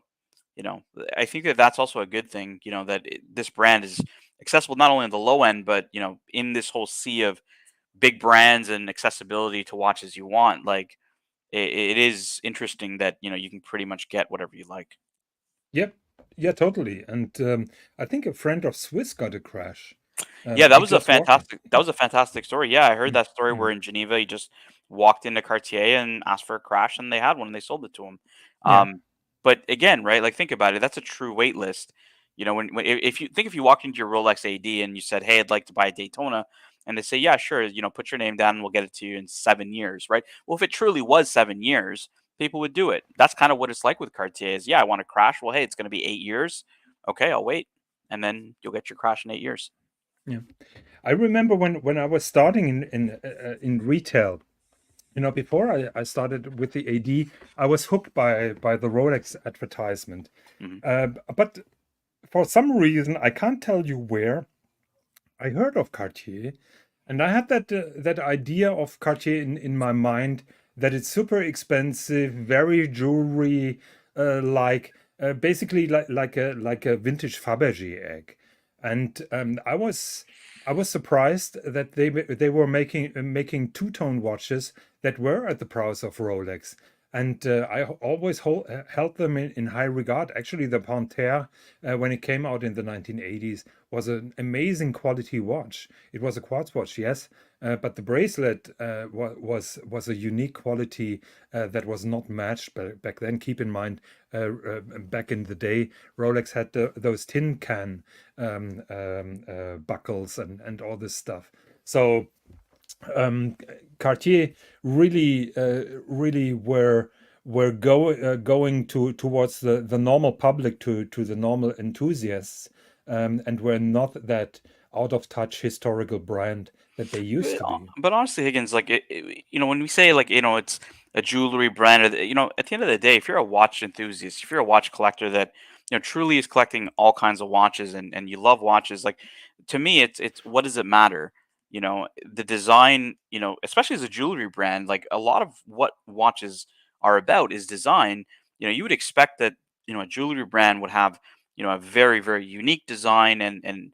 I think that that's also a good thing, that this brand is accessible not only on the low end, but, in this whole sea of big brands and accessibility to watches you want. Like, it is interesting that, you can pretty much get whatever you like. Yep. Yeah, totally. And I think a friend of Swiss got a crash. Yeah, that He was a just walked in. fantastic that was a fantastic story. Yeah, I heard Mm, that story where mm, in Geneva he just walked into Cartier and asked for a crash and they had one and they sold it to him. yeah. But again, right? Like think about it. That's a true wait list. If you walked into your Rolex AD and you said, "Hey, I'd like to buy a Daytona," and they say, "Yeah, sure. Put your name down and we'll get it to you in 7 years." Right? Well, if it truly was 7 years, people would do it. That's kind of what it's like with Cartier. Is yeah, I want to crash. Well, hey, it's going to be 8 years. Okay, I'll wait, and then you'll get your crash in 8 years. Yeah. I remember when I was starting in retail, Before I started with the AD, I was hooked by the Rolex advertisement. Mhm. But for some reason, I can't tell you where, I heard of Cartier, and I had that idea of Cartier in my mind, that it's super expensive, very jewelry, like basically like a vintage Fabergé egg. And I was surprised that they were making two-tone watches that were at the price of Rolex. And I always held them in high regard. Actually, the Panthère, when it came out in the 1980s, was an amazing quality watch. It was a quartz watch, yes, but the bracelet was a unique quality that was not matched back then. Keep in mind, back in the day, Rolex had those tin can buckles and all this stuff. So um, Cartier really were going towards the normal public, to the normal enthusiasts, and were not that out of touch historical brand that they used to be. But honestly, Higgins, like when we say like it's a jewelry brand, or at the end of the day, if you're a watch enthusiast, if you're a watch collector that truly is collecting all kinds of watches, and you love watches, like to me, it's what does it matter? The design, especially as a jewelry brand, like a lot of what watches are about is design. You would expect that a jewelry brand would have a very very unique design, and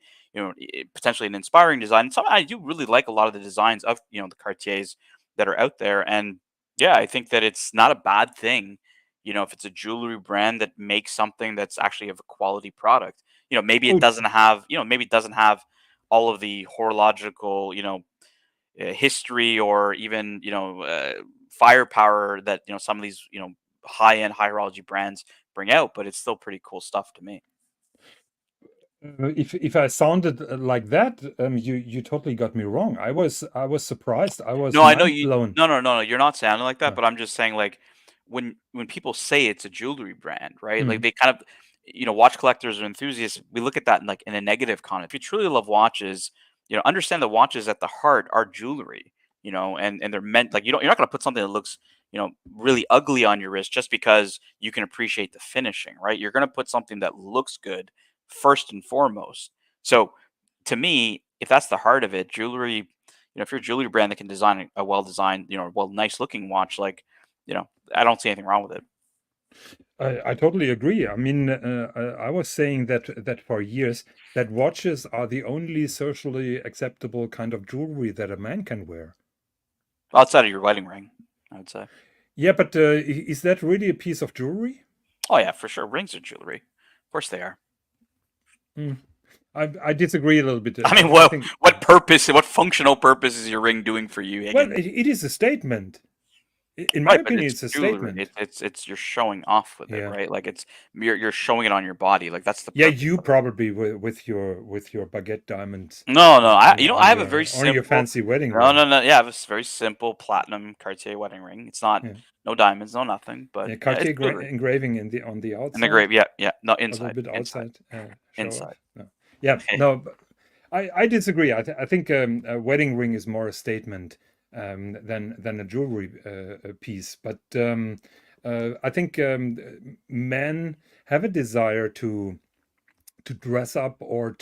potentially an inspiring design. So I do really like a lot of the designs of the Cartiers that are out there, and yeah, I think that it's not a bad thing. If it's a jewelry brand that makes something that's actually of a quality product. Maybe it Oh, doesn't have maybe it doesn't have all of the horological history, or even firepower that some of these high end high horology brands bring out, but it's still pretty cool stuff to me. if I sounded like that, you totally got me wrong. I was surprised. I was No, I know mind you. blown. No. You're not sounding like that, Yeah. but I'm just saying, like, when people say it's a jewelry brand, right? Like, Mm. they kind of, watch collectors or enthusiasts. We look at that in, like, in a negative context. If you truly love watches, understand that watches at the heart are jewelry. And they're meant, like, you're not gonna put something that looks really ugly on your wrist just because you can appreciate the finishing, right? You're gonna put something that looks good first and foremost. So, to me, if that's the heart of it, jewelry, if you're a jewelry brand that can design a well designed, nice looking watch, like, I don't see anything wrong with it. I totally agree. I mean, I was saying that for years, that watches are the only socially acceptable kind of jewelry that a man can wear. Outside of your wedding ring, I would say. Yeah, but is that really a piece of jewelry? Oh yeah, for sure. Rings are jewelry. Of course they are. Mm. I disagree a little bit. I mean, I well, think, what purpose, what functional purpose is your ring doing for you, well, Higgins? it is a statement. In my Right, but opinion, it's it's a jewelry. statement. It's you're showing off with it, Yeah. right? Like you're showing it on your body. Like that's the Yeah, purpose you of it. probably with your baguette diamonds No. I on have a very your simple. fancy wedding No, ring. no, no. Yeah, I have a very simple platinum Cartier wedding ring. It's not Yeah. no diamonds, no nothing, but Yeah, yeah, it's Cartier jewelry. engraving on the In the outside, grave, yeah, yeah. No, a little inside, bit inside, outside. Show off. inside. No. Yeah, no, but I disagree. I think a wedding ring is more a statement than a jewelry piece. But I think men have a desire to dress up, or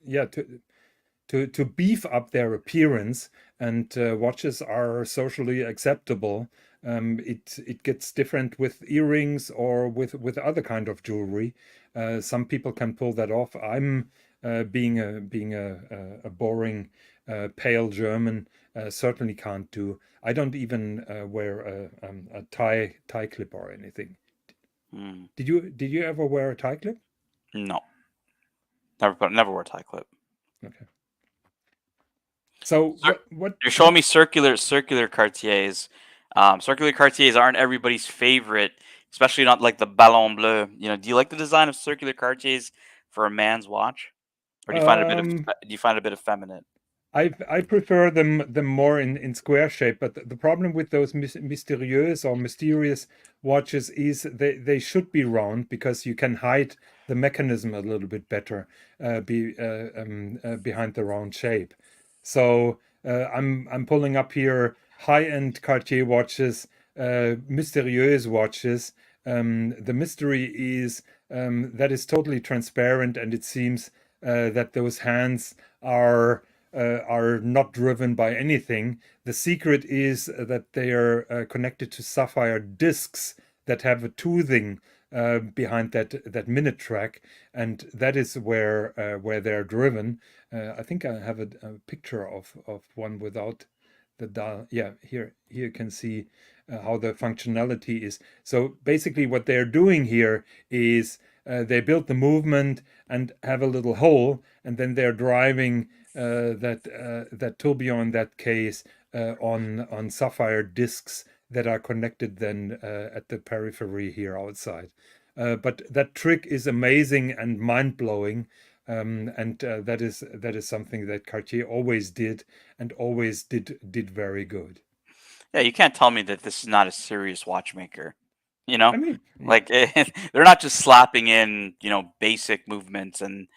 yeah, to beef up their appearance, and watches are socially acceptable. It gets different with earrings or with other kind of jewelry. Some people can pull that off. I'm being a boring pale German, certainly can't do. I don't even wear a tie clip or anything. Mm, Did you ever wear a tie clip? no, never wore a tie clip. Okay. So Cir- what You're showing what me circular Cartiers. Circular Cartiers aren't everybody's favorite, especially not like the Ballon Bleu. Do you like the design of circular Cartiers for a man's watch, or um do you find it a bit effeminate? I prefer them more in square shape, but the problem with those mysterious or mysterious watches is they should be round, because you can hide the mechanism a little bit better behind the round shape. So I'm pulling up here high-end Cartier watches, mysterious watches. The mystery is that is totally transparent, and it seems that those hands are not driven by anything. The secret is that they are connected to sapphire discs that have a toothing behind that minute track, and that is where they're driven. I think I have a picture of one without the dial. Yeah, here you can see how the functionality is. So basically, what they're doing here is they build the movement and have a little hole, and then they're driving that tourbillon in that case on sapphire discs that are connected then at the periphery here outside. But that trick is amazing and mind-blowing, and that is something that Cartier always did and always did very good. Yeah, you can't tell me that this is not a serious watchmaker. You I know, mean, like they're not just slapping in, basic movements and,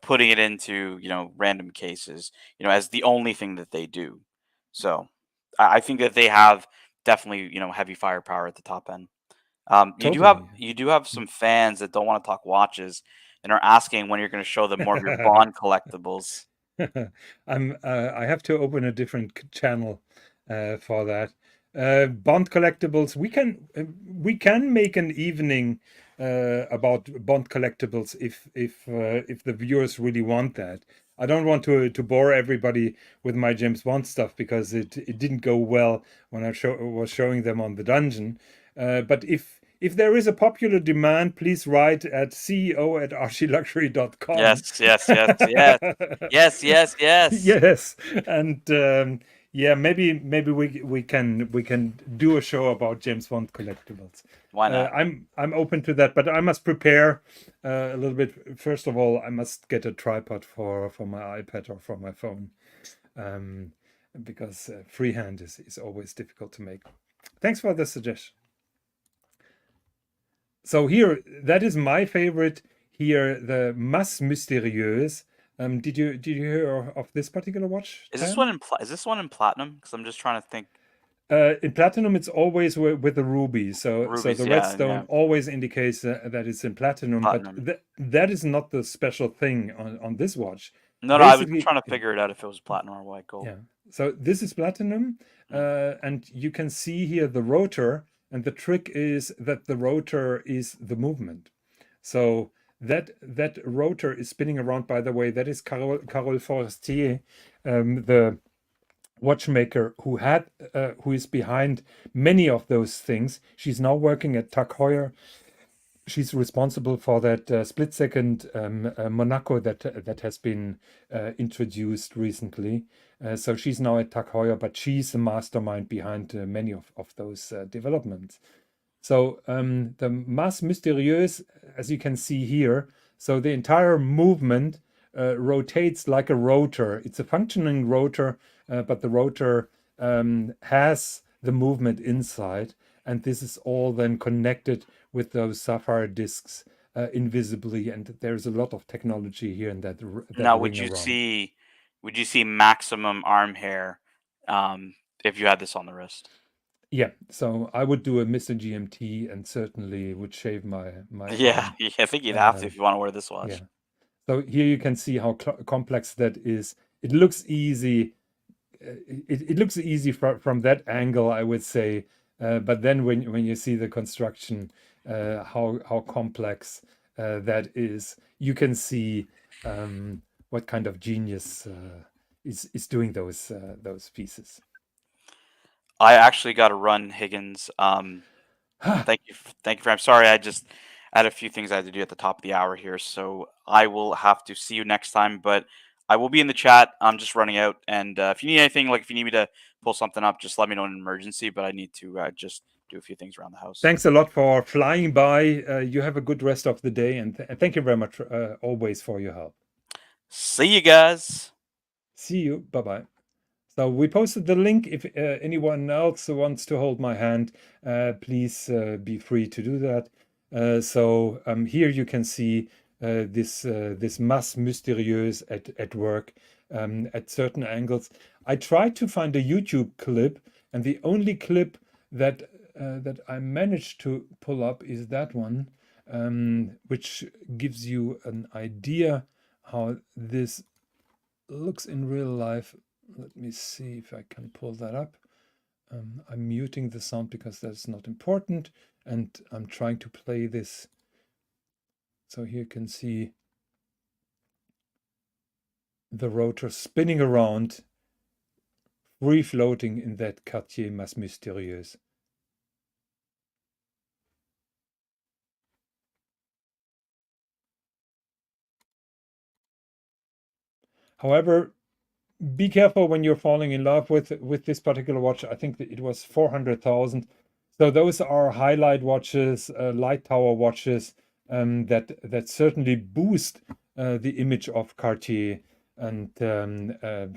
putting it into, random cases, as the only thing that they do. So I think that they have definitely, heavy firepower at the top end. You do have totally. you do have some fans that don't want to talk watches and are asking when you're going to show them more of your Bond collectibles. I have to open a different channel for that. Bond collectibles. We can make an evening about Bond collectibles if the viewers really want that. I don't want to bore everybody with my James Bond stuff because it didn't go well when I was showing them on the dungeon. But if there is a popular demand, please write at ceo@archiluxury.com. Yes, yes, yes, yes, yes, yes, yes. Yes, and yeah, maybe we can do a show about James Bond collectibles. Why not? I'm open to that, but I must prepare a little bit. First of all, I must get a tripod for my iPad or for my phone, because freehand is always difficult to make. Thanks for the suggestion. So here, that is my favorite here, the Mas Mystérieuse. Did you hear of this particular watch? Is this one in platinum? Because I'm just trying to think. In platinum, it's always with the ruby. So Rubies, the yeah, redstone yeah. always indicates that it's in platinum. Platinum. But that is not the special thing on this watch. No, I was Basically, trying to figure it out if it was platinum or white gold. yeah. So this is platinum, and you can see here the rotor, and the trick is that the rotor is the movement. So that rotor is spinning around. By the way, that is Carole Forestier, the watchmaker who is behind many of those things. She's now working at Tag Heuer. She's responsible for that split second Monaco that has been introduced recently. So she's now at Tag Heuer, but she's the mastermind behind many of those developments. So the Mas Mystérieuse, as you can see here, so the entire movement rotates like a rotor. It's a functioning rotor, but the rotor has the movement inside, and this is all then connected with those sapphire discs invisibly, and there's a lot of technology here in that Now, ring around. would you see maximum arm hair if you had this on the wrist? Yeah, so I would do a Mr. GMT and certainly would shave my Yeah, arm. I think you'd have to if you want to wear this watch. Yeah. So here you can see how complex that is. It looks easy. It looks easy from that angle, I would say. But then when you see the construction, how complex that is, you can see what kind of genius is doing those pieces. I actually got to run, Higgins. Thank you, I'm sorry. I had a few things I had to do at the top of the hour here, so I will have to see you next time. But I will be in the chat. I'm just running out, and if you need anything, like if you need me to pull something up, just let me know in an emergency. But I need to just do a few things around the house. Thanks a lot for flying by. You have a good rest of the day, and thank you very much always for your help. See you guys. See you. Bye-bye. So we posted the link. If anyone else wants to hold my hand, please be free to do that. So here you can see this Mas Mystérieuse at work at certain angles. I tried to find a YouTube clip, and the only clip that that I managed to pull up is that one, which gives you an idea how this looks in real life. Let me see if I can pull that up. I'm muting the sound because that's not important, and I'm trying to play this. So here you can see the rotor spinning around, free floating in that Cartier Masse Mystérieuse. However, be careful when you're falling in love with this particular watch. I think that it was 400,000. So those are highlight watches, light tower watches, that certainly boost the image of Cartier, and that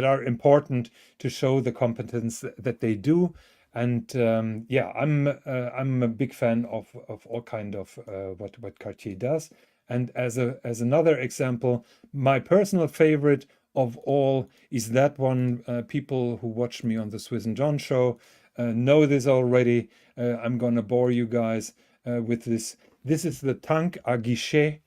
are important to show the competence that they do. And yeah, I'm a big fan of all kind of what Cartier does. And as another example, my personal favorite of all is that one. People who watch me on the Swiss and John show know this already. I'm gonna bore you guys with this. This is the Tank à guichet,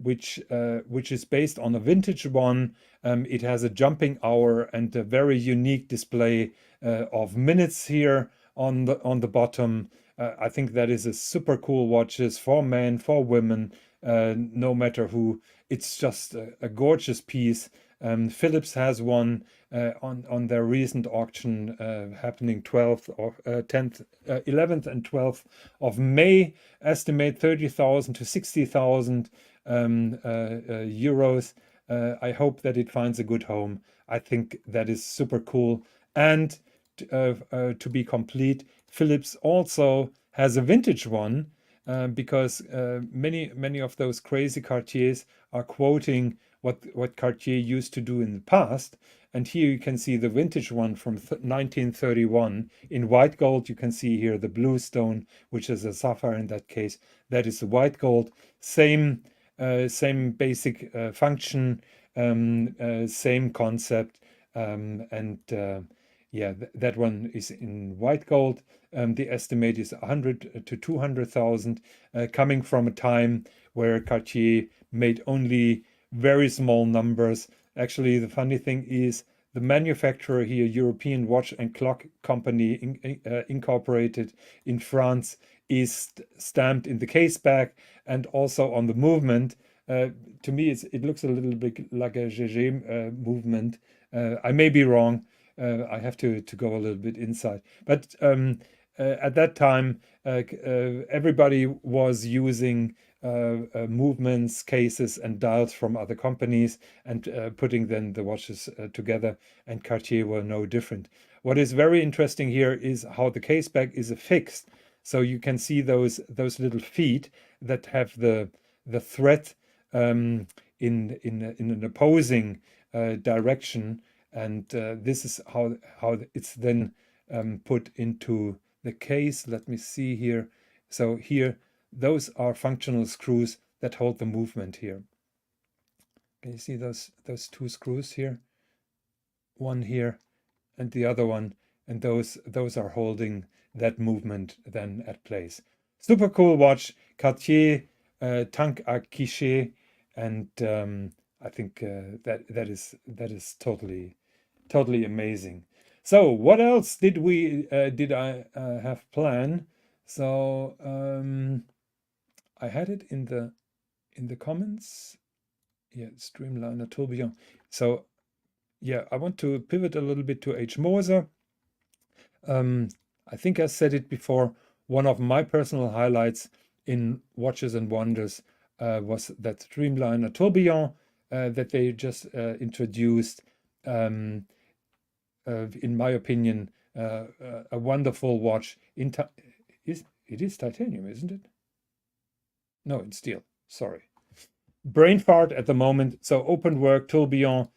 which is based on a vintage one. It has a jumping hour and a very unique display of minutes here on the bottom. I think that is a super cool watches for men, for women, no matter who. It's just a gorgeous piece. Philips has one on their recent auction happening 12th or 10th, 11th and 12th of May. Estimate 30,000 to 60,000 euros. I hope that it finds a good home. I think that is super cool. And to be complete, Philips also has a vintage one, because many of those crazy Cartiers are quoting what Cartier used to do in the past. And here you can see the vintage one from 1931 in white gold. You can see here the blue stone, which is a sapphire in that case. That is the white gold. Same basic function, same concept, and yeah, that one is in white gold. The estimate is 100 to 200,000, coming from a time where Cartier made only very small numbers. Actually, the funny thing is the manufacturer here, European Watch and Clock Company Incorporated in France, is stamped in the case back and also on the movement. To me, it looks a little bit like a GG movement. I may be wrong. I have to go a little bit inside. But at that time, everybody was using movements, cases, and dials from other companies, and putting then the watches together, and Cartier were no different. What is very interesting here is how the case back is affixed. So you can see those little feet that have the thread in an opposing direction, and this is how it's then put into the case. Let me see here. So here, those are functional screws that hold the movement here. Can you see those two screws here? One here and the other one, and those are holding that movement then at place. Super cool watch, Cartier Tank à guichet, and I think that is totally amazing. So what else did I have planned? So I had it in the comments. Yeah, Streamliner Tourbillon. So yeah, I want to pivot a little bit to H. Moser. I think I said it before. One of my personal highlights in Watches and Wonders was that Streamliner Tourbillon that they just introduced. In my opinion, a wonderful watch. It is titanium, isn't it? No, it's steel. Sorry. Brain fart at the moment. So open work tourbillon.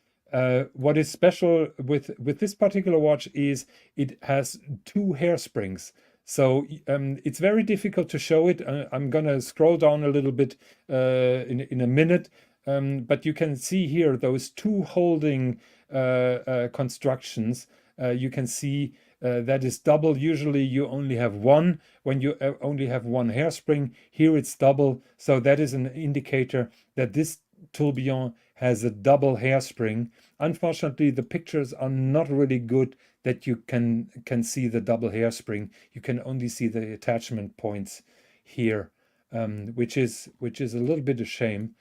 What is special with this particular watch is it has two hairsprings. So it's very difficult to show it. I'm gonna scroll down a little bit in a minute. but you can see here those two holding constructions. You can see that is double. Usually you only have one when you only have one hairspring. Here it's double, so that is an indicator that this tourbillon has a double hairspring. Unfortunately, the pictures are not really good that you can see the double hairspring. You can only see the attachment points here, which is a little bit a shame.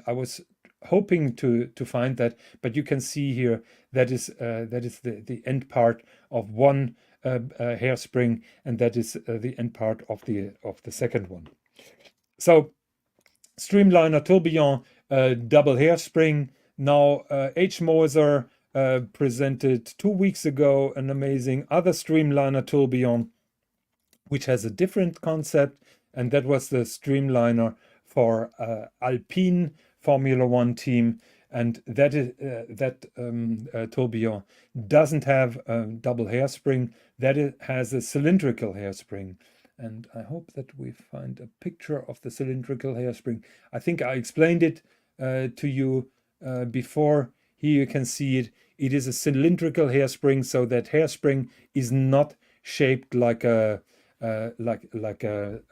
I was hoping to find that, but you can see here that is the end part of one hairspring, and that is the end part of the second one. So Streamliner tourbillon, double hairspring. Now H. Moser presented 2 weeks ago an amazing other Streamliner tourbillon, which has a different concept, and that was the Streamliner for Alpine Formula One team. And that is tourbillon doesn't have a double hairspring. That it has a cylindrical hairspring. And I hope that we find a picture of the cylindrical hairspring. I think I explained it to you before. Here you can see it. It is a cylindrical hairspring, so that hairspring is not shaped like a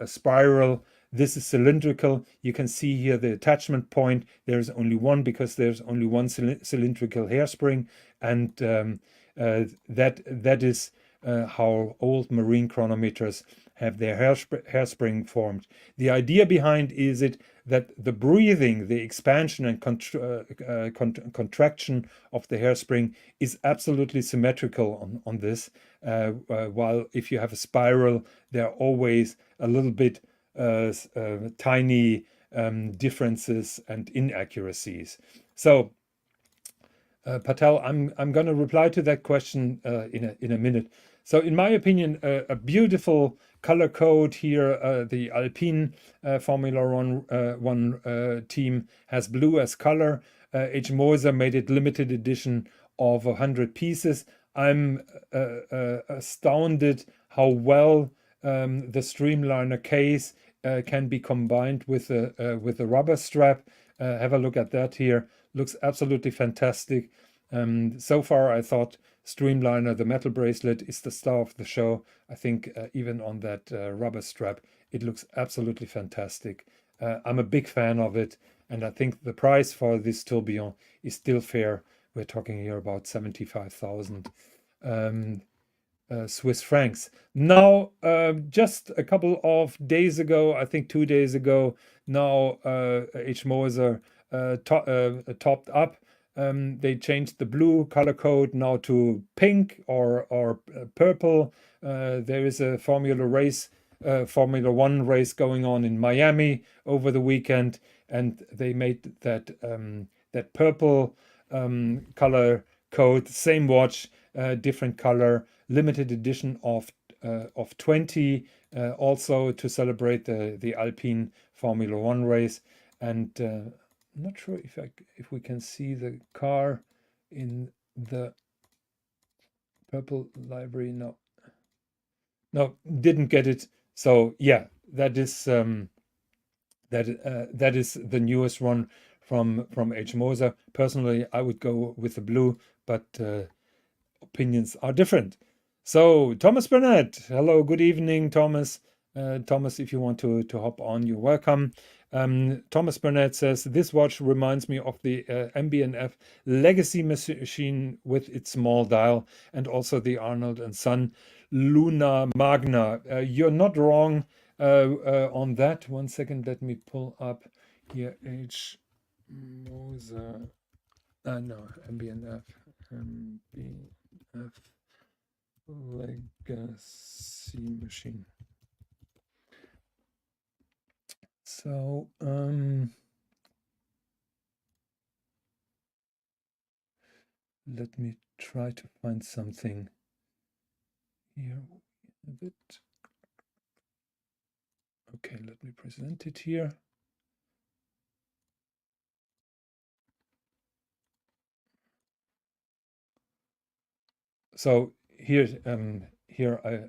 spiral. This is cylindrical. You can see here the attachment point. There's only one because there's only one cylindrical hairspring, and that is how old marine chronometers have their hairspring formed. The idea behind is that the breathing, the expansion and contraction of the hairspring is absolutely symmetrical on this, while if you have a spiral, there are always a little bit tiny differences and inaccuracies. So Patel, I'm going to reply to that question in a minute. So in my opinion, a beautiful color code here. The Alpine Formula One team has blue as color. H. Moser made it limited edition of 100 pieces. I'm astounded how well the Streamliner case can be combined with a rubber strap. Have a look at that here. Looks absolutely fantastic. So far, I thought Streamliner, the metal bracelet, is the star of the show. I think even on that rubber strap, it looks absolutely fantastic. I'm a big fan of it, and I think the price for this tourbillon is still fair. We're talking here about 75,000 Swiss francs. Now, just a couple of days ago, I think 2 days ago, now H. Moser topped up. They changed the blue color code now to pink or purple. There is a Formula One race going on in Miami over the weekend, and they made that purple color code, same watch, different color, limited edition of 20, also to celebrate the Alpine Formula One race. And I'm not sure if we can see the car in the purple library. No, didn't get it. So yeah, that is that is the newest one from H. Moser. Personally, I would go with the blue, but opinions are different. So Thomas Burnett, hello, good evening, Thomas. Thomas, if you want to hop on, you're welcome. Thomas Burnett says, this watch reminds me of the MB&F legacy machine with its small dial, and also the Arnold & Son Luna Magna. You're not wrong on that. 1 second, let me pull up here. H. Moser. No, MB&F. MB&F legacy machine. So let me try to find something here a bit. Okay, let me present it here. So here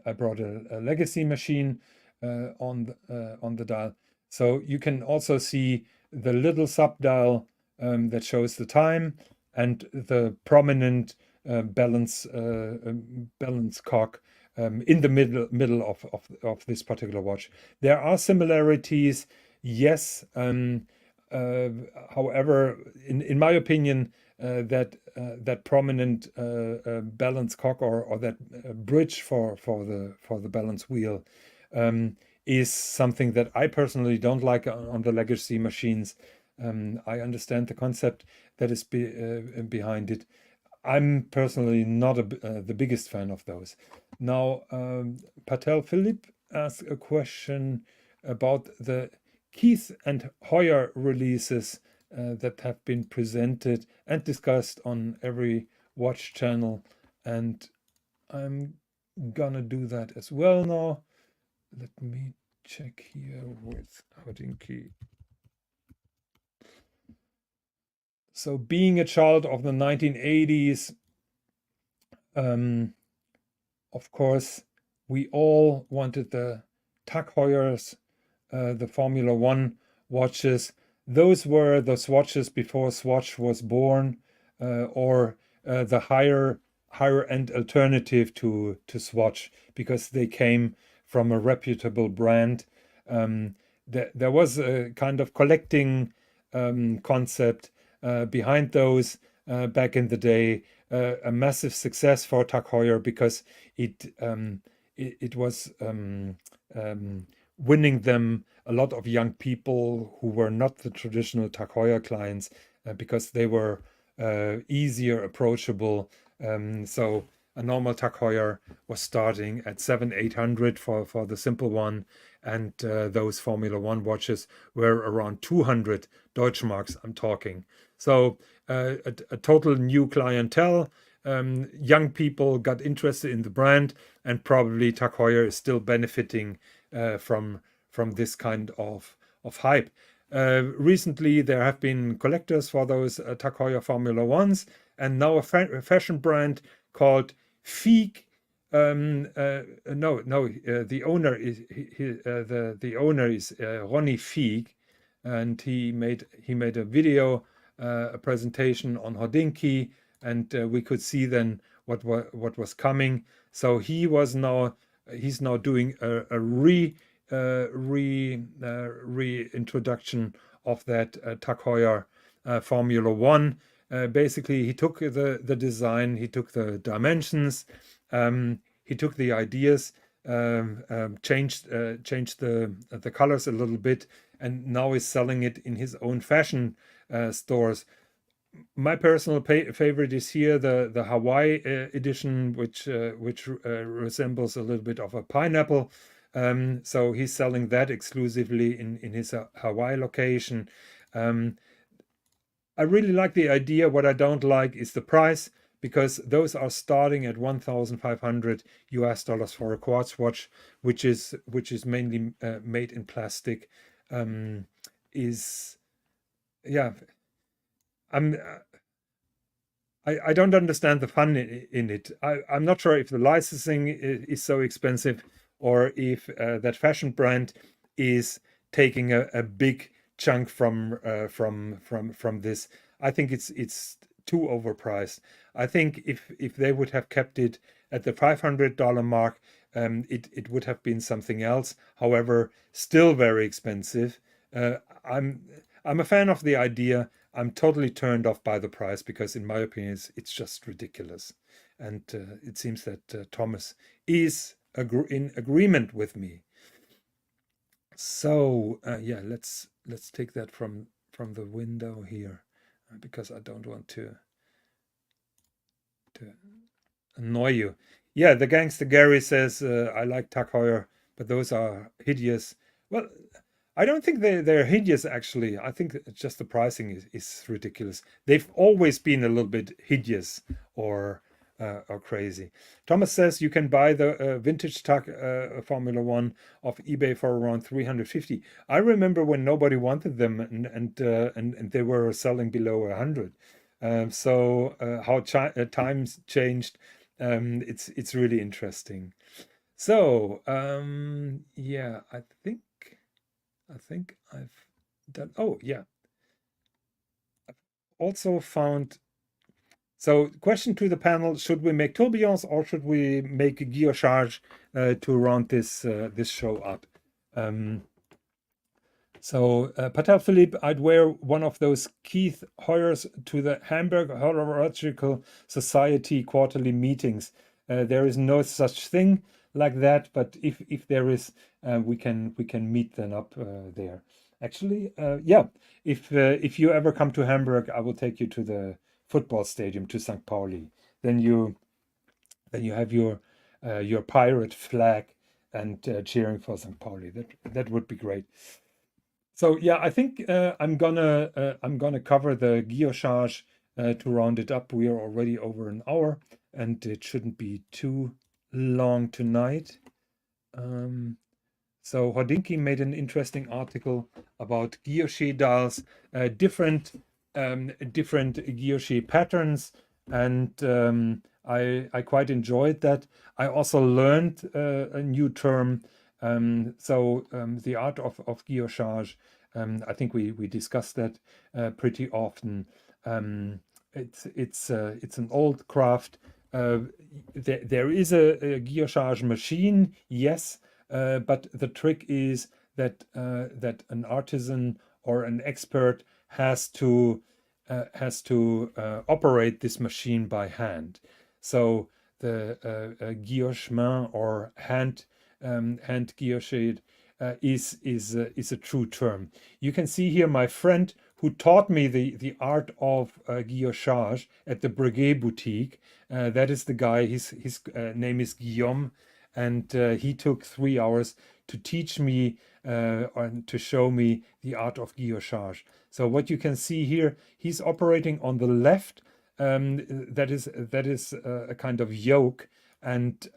I brought a legacy machine on the dial. So you can also see the little sub dial that shows the time, and the prominent balance cock in the middle of this particular watch. There are similarities, yes. However, in my opinion, that prominent balance cock or that bridge for the balance wheel is something that I personally don't like on the legacy machines. I understand the concept that is behind it. I'm personally not the biggest fan of those. Now, Patel Philip asked a question about the Keith and Heuer releases that have been presented and discussed on every watch channel, and I'm gonna do that as well now. Let me check here with Hodinkey. So being a child of the 1980s, of course, we all wanted the Tag Heuers, the Formula One watches. Those were the swatches before Swatch was born, or the higher end alternative to Swatch, because they came from a reputable brand. There was a kind of collecting concept behind those back in the day. A massive success for Tag Heuer because it was winning them a lot of young people who were not the traditional Tag Heuer clients, because they were easier approachable. So a normal Tag Heuer was starting at 700-800 for the simple one, and those Formula One watches were around 200 Deutschmarks, I'm talking. So a total new clientele. Young people got interested in the brand, and probably Tag Heuer is still benefiting from this kind of hype. Recently, there have been collectors for those Tag Heuer Formula Ones, and now a fashion brand called Fieg. The owner is the owner is Ronnie Fieg, and he made a video, a presentation on Hodinkey, and we could see then what was coming. So he's now doing a reintroduction of that Tag Heuer Formula One. Basically, he took the design, he took the dimensions, he took the ideas, changed the colors a little bit, and now is selling it in his own fashion stores. My personal favorite is here the Hawaii edition, which resembles a little bit of a pineapple. So he's selling that exclusively in his Hawaii location. I really like the idea. What I don't like is the price, because those are starting at $1,500 for a quartz watch, which is mainly made in plastic. Yeah, I don't understand the fun in it. I'm not sure if the licensing is so expensive, or if that fashion brand is taking a big chunk from this. I think it's too overpriced. I think if they would have kept it at the $500 mark, it would have been something else. However, still very expensive. I'm a fan of the idea. I'm totally turned off by the price, because in my opinion it's just ridiculous, and it seems that Thomas is in agreement with me. So yeah, let's take that from the window here, because I don't want to annoy you. Yeah, the Gangster Gary says, I like Tag Heuer, but those are hideous. Well, I don't think they're hideous, actually. I think just the pricing is ridiculous. They've always been a little bit hideous or crazy. Thomas says you can buy the vintage Tag Formula One off eBay for around 350. I remember when nobody wanted them, and they were selling below 100. So how times changed. It's really interesting. So yeah, I think I've done. Oh yeah, also found. So, question to the panel: should we make tourbillons or should we make a guillochage to round this show up? Patel Philippe, I'd wear one of those Keith Heuers to the Hamburg Horological Society quarterly meetings. There is no such thing like that, but if there is, we can meet them up there. Actually, yeah. If you ever come to Hamburg, I will take you to the football stadium, to St. Pauli. Then you have your pirate flag and cheering for St. Pauli. That would be great. So yeah, I think I'm gonna cover the guillochage to round it up. We are already over an hour, and it shouldn't be too long tonight. So Hodinky made an interesting article about guilloché dials, different guilloché patterns, and I quite enjoyed that. I also learned a new term. The art of guillochage. I think we discussed that pretty often. It's an old craft. There is a guillochage machine, yes, but the trick is that an artisan or an expert has to operate this machine by hand. So the guilloche main or hand guilloché is a true term. You can see here my friend who taught me the art of guillochage at the Breguet boutique. That is the guy. His name is Guillaume, and he took 3 hours to teach me and to show me the art of guillochage. So what you can see here, he's operating on the left. That is a kind of yoke, and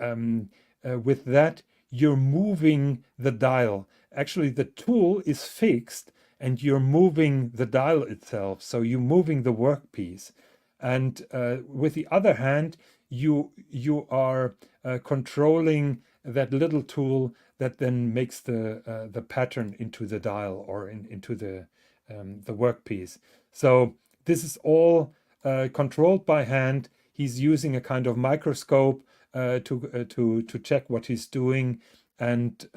with that you're moving the dial. Actually, the tool is fixed, and you're moving the dial itself. So you're moving the workpiece, and with the other hand, you are controlling that little tool that then makes the pattern into the dial or into the workpiece. So this is all controlled by hand. He's using a kind of microscope to check what he's doing, and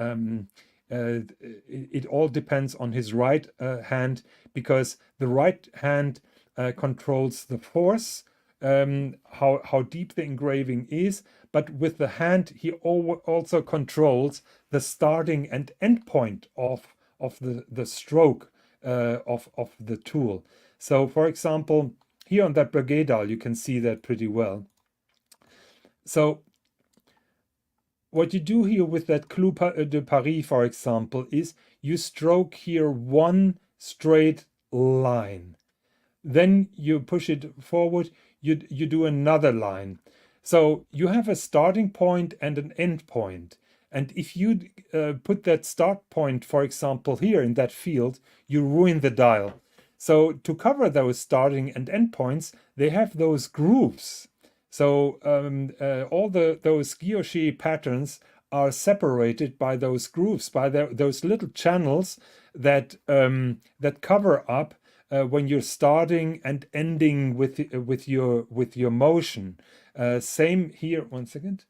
it all depends on his right hand, because the right hand controls the force, how deep the engraving is, but with the hand he also controls the starting and end point of the stroke of the tool. So for example, here on that Breguet dial, you can see that pretty well. So what you do here with that Clou de Paris, for example, is you stroke here one straight line. Then you push it forward, you do another line. So you have a starting point and an end point. And if you put that start point, for example, here in that field, you ruin the dial. So to cover those starting and end points, they have those grooves. So all those guilloché patterns are separated by those grooves, by those little channels that cover up when you're starting and ending with your motion. Same here. One second.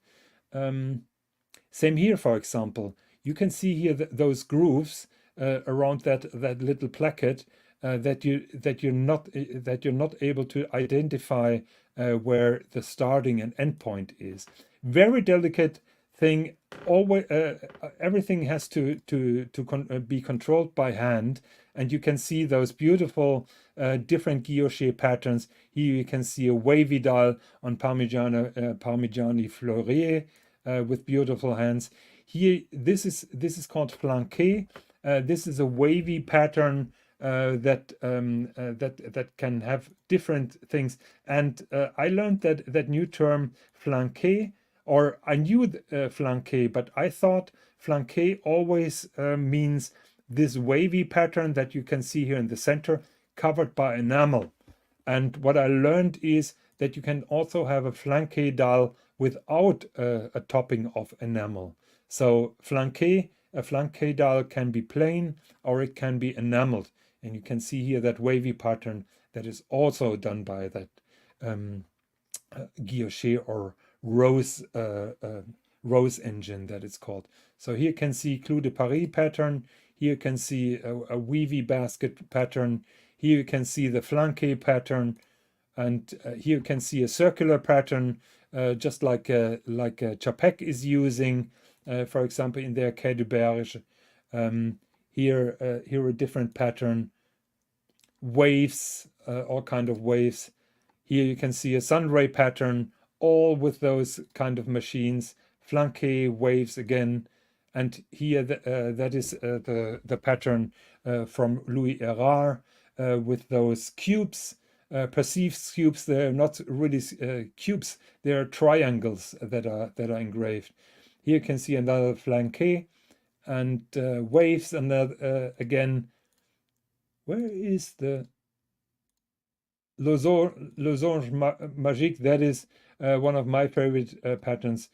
Same here, for example. You can see here those grooves around that little placket that you're not able to identify where the starting and end point is. Very delicate thing. Always everything has to be controlled by hand, and you can see those beautiful different guilloché patterns. Here you can see a wavy dial on Parmigiani Fleury with beautiful hands. Here, this is called flanqué. This is a wavy pattern that can have different things. And I learned that new term flanqué, or I knew flanqué, but I thought flanqué always means this wavy pattern that you can see here in the center, covered by enamel. And what I learned is that you can also have a flanqué dial without a topping of enamel. So a flanqué dial can be plain or it can be enameled. And you can see here that wavy pattern that is also done by that guilloché or rose engine that it's called. So here you can see Clou de Paris pattern. Here you can see a weavy basket pattern. Here you can see the flanqué pattern, and here you can see a circular pattern, just like Chapek is using, for example, in their Quai du Berge. Here a different pattern, waves, all kind of waves. Here you can see a sunray pattern, all with those kind of machines, flanqué waves again. And here that is the pattern from Louis Erard with those cubes, perceived cubes. They're not really cubes; they're triangles that are engraved. Here you can see another flanqué and waves, and again. Where is the Losange Magique? That is one of my favorite patterns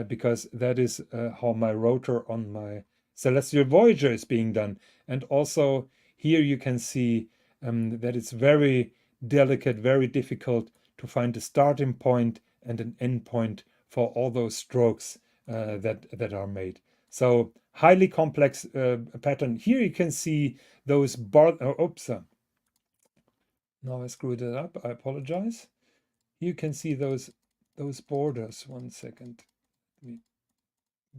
because that is how my rotor on my Celestial Voyager is being done. And also here you can see that it's very delicate, very difficult to find a starting point and an end point for all those strokes that are made. So highly complex pattern. Here you can see those oops. Now I screwed it up. I apologize. You can see those borders. 1 second. Let me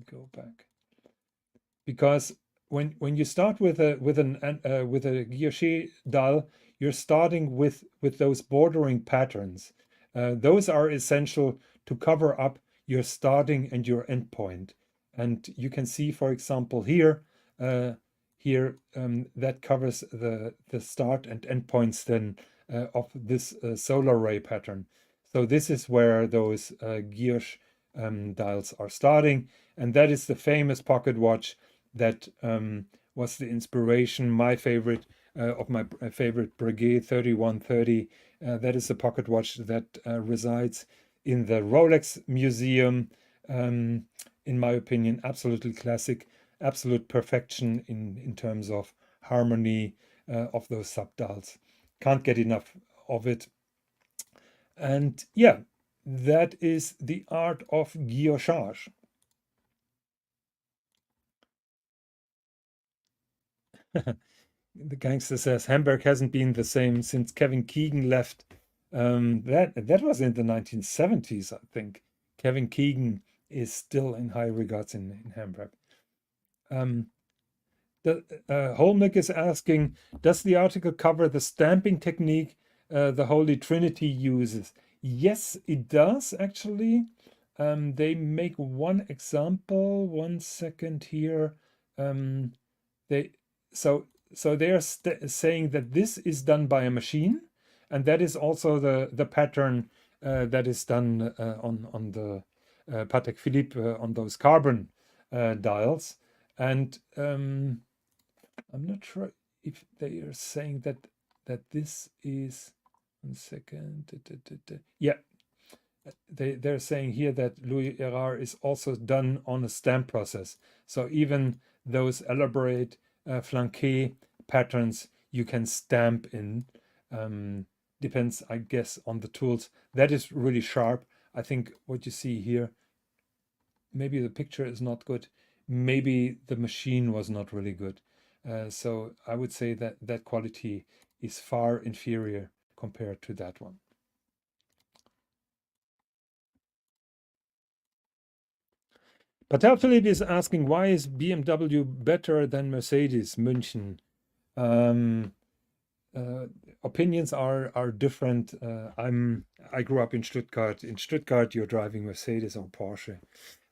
go back. Because when you start with a guilloché dial, you're starting with those bordering patterns. Those are essential to cover up your starting and your end point. And you can see, for example, here that covers the start and end points then of this solar ray pattern. So this is where those guilloche dials are starting, and that is the famous pocket watch that was the inspiration, my favorite of my favorite Breguet 3130. That is a pocket watch that resides in the Rolex Museum. In my opinion, absolutely classic, absolute perfection in terms of harmony of those subdials. Can't get enough of it. And yeah, that is the art of guillochage. The gangster says Hamburg hasn't been the same since Kevin Keegan left. That was in the 1970s, I think. Kevin Keegan is still in high regards in Hamburg. Holmnick is asking, does the article cover the stamping technique the Holy Trinity uses? Yes, it does actually. They make one example. 1 second here. So they are saying that this is done by a machine, and that is also the pattern that is done on the Patek Philippe on those carbon dials. And I'm not sure if they are saying that this is 1 second. Yeah, they're saying here that Louis Erard is also done on a stamp process. So even those elaborate flanqué patterns you can stamp in. Depends, I guess, on the tools. That is really sharp. I think what you see here, maybe the picture is not good. Maybe the machine was not really good. So I would say that that quality is far inferior compared to that one. Patel Philippe is asking, why is BMW better than Mercedes München? Opinions are different. I grew up in Stuttgart. In Stuttgart, you're driving Mercedes or Porsche.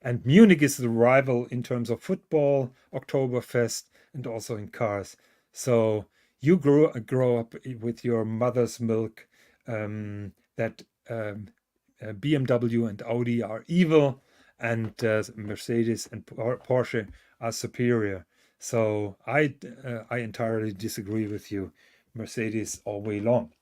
And Munich is the rival in terms of football, Oktoberfest, and also in cars. So you grow up with your mother's milk that BMW and Audi are evil, and Mercedes and Porsche are superior. So I entirely disagree with you. Mercedes all way long.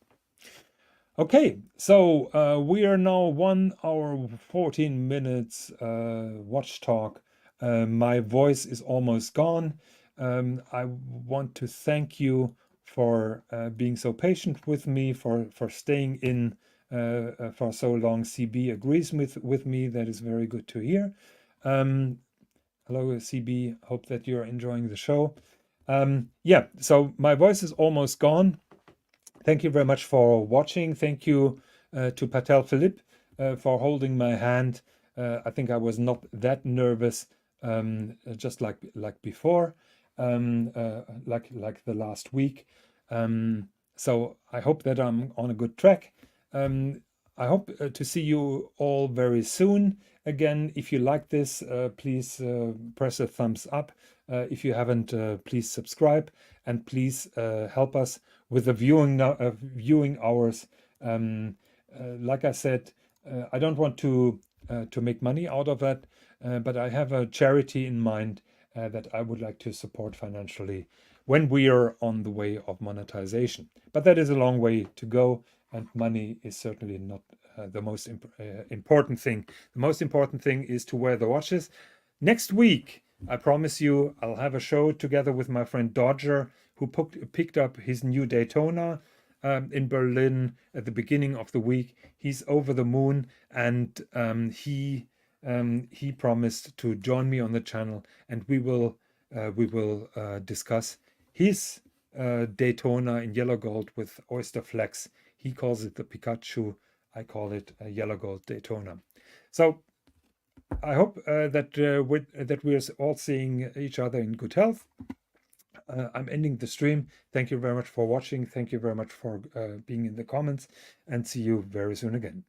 Okay, so we are now 1 hour 14 minutes watch talk. My voice is almost gone. I want to thank you for being so patient with me, for staying in for so long. CB agrees with me. That is very good to hear. Hello, CB. Hope that you're enjoying the show. Yeah, so my voice is almost gone. Thank you very much for watching. Thank you to Patel Philippe for holding my hand. I think I was not that nervous, just like before, like the last week. So I hope that I'm on a good track. I hope to see you all very soon. Again, if you like this, please press a thumbs up. If you haven't, please subscribe, and please help us with the viewing hours. Like I said, I don't want to make money out of that, but I have a charity in mind that I would like to support financially when we are on the way of monetization. But that is a long way to go, and money is certainly not the most important thing. The most important thing is to wear the watches. Next week, I promise you, I'll have a show together with my friend Dodger, who picked up his new Daytona in Berlin at the beginning of the week. He's over the moon, and he promised to join me on the channel, and we will discuss his Daytona in yellow gold with oyster flex. He calls it the Pikachu. I call it a yellow gold Daytona. So I hope that we are all seeing each other in good health. I'm ending the stream. Thank you very much for watching. Thank you very much for being in the comments, and see you very soon again.